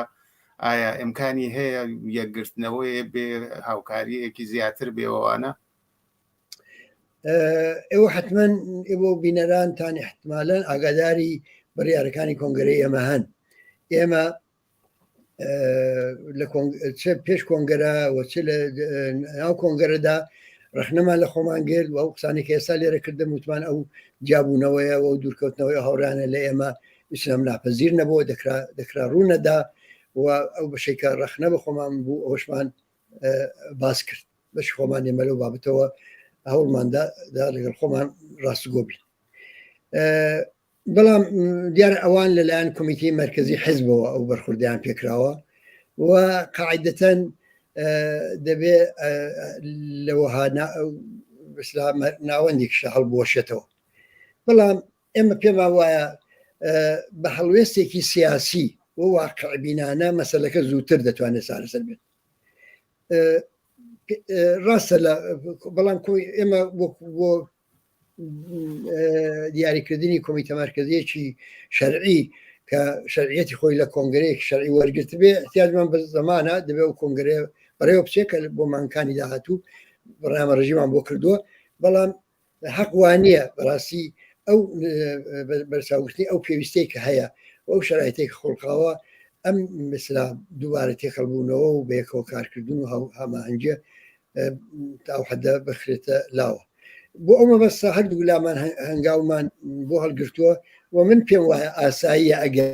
ئایا ئیمکانی هەیە یەکگرتنەوەی بێ هاوکاریەکی زیاتر بێەوەوانە ئێوە حتمما ئێوە بینەرانتان احتمالەن ئاگاداری بڕیارەکانی کۆنگرەی ئێمە هەن ئێمە چه پێش کۆنگەرە چ لە ناو کۆنگەرەدا ڕخنەمان لە خۆمان گرت و ئەو قسانێکی ئێستا لێرە کردم وتمان ئەو جابوونەوەیە و دوورکەوتنەوەی هاوڕانە لە ئێمە ئیسلام ناپەزیر نەبووە دەکرا ڕوونەدا و ئەو بەشێکە ڕخنە بە خۆمان بوو ئەوشمان باس کرد بەش خۆمان ئێمە لەو بابەتەوە هەوڵماندا لەگەڵ خۆمان ڕاستگۆ بین بەڵام دیارە ئەوان لەلایەن کۆمیتەی مەرکەزی حیزبەوە ئەو بەرخوردیان پێکراوە و قاعدەتەن دەبێ لەوەها ناوەندێکشە هەڵبوەشێتەوە بەڵام ئێمە پێمان وایە بە هەڵوێستێکی سیاسی و واقعبینانە مەسەلەکە زووتر دەتوانێت سارەسەر بێت ڕاستە بەڵام ئێمە بۆ دیاریکردنی کۆمیتە مەرکەزیەکی شەرعی کە شەرعیەتی خۆی لە کۆنگرەیەکی شەرعی وەرگرت بێ احتیاجمان بە زەمانە دەبێت و کۆنگرێ بەڕێوە بچێت کە بۆ مانکانی داهاتوو بەڕامە ڕژیمان بۆ کردووە بەڵام حەق وانە بەڕاستی ئەو بەرچاوگرتنی ئەو پێویستەی کە هەیە ئەو شرایطێک خۆڵقاوە ئەم مثلا دووبارە تێخەڵبوونەوە و بەیەکەوە کارکردن و هەماهەنگە تاو حەدە بخرێتە لاوە بۆ ئەمە بەستە هەردوو لامان هەنگاومان بۆ هەڵگرتووە و من پێم وایە ئاساییە ئەگەر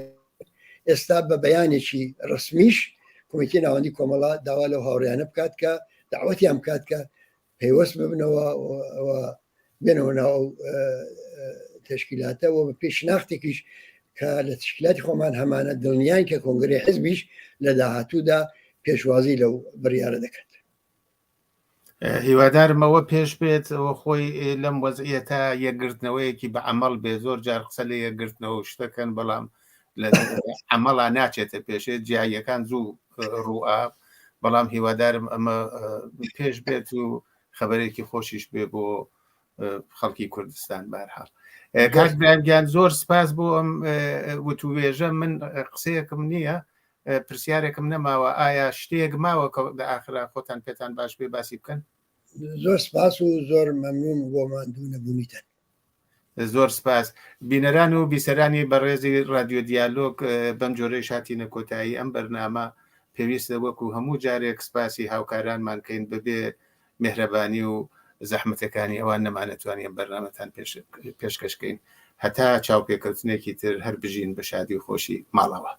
ئێستا بە بەیانێکی ڕسمیش کۆمیتەی ناوەندی کۆمەڵا داوا لەو هاوڕێیانە بکات کە داوەتیان بکات کە پەیوەست ببنەوە بێنەوە ناو تشکیلاتەوە بە پێشناختێکیش کە لە تشکیلاتی خۆمان هەمانە دڵنیان کە کۆنگرەی حیزبیش لە داهاتوودا پێشوازی لەو بڕیارە دەکات هیوادارمەوە پێش بێت ئەوە خۆی لەم وەزعیەتە یەکگرتنەوەیەکی بە عەمەڵ بێ زۆر جار قسە لە یەکگرتنەوە شتەکەن بەڵام لە عەمەڵا ناچێتە پێشێت جیاییەکان زوو ڕوئا بەڵام هیوادارم ئەمە پێش بێت و خەبەرێکی خۆشیش بێ بۆ خەڵکی کوردستان بەرحاڵ کاک براگیان زۆر سپاس بۆ ئەم وتوێژە من قسەیەکم نییە پرسیارێکم نەماوە ئایا شتێک ماوە کە لە ئاخرا خۆتان پێتان باش بێ باسی بکەن زۆر سپاس و زۆر مەمنون بۆمان دوو نەبوونیتەن زۆر سپاس بینەران و بیسەرانی بەڕێزی رادیۆ دیالۆگ بەم جۆرەی شاتینە کۆتایی ئەم بەرنامە پێویستە وەکو هەموو جارێک سپاسی هاوکارانمان کەین ببێ میهرەبانی و زەحمەتەکانی ئەوان نەمانەتوانین بەرنامەتان پێشکەشکەین هەتا چاوپێکەوتنێکی تر هەر بژین بە شادی و خۆشی ماڵەوە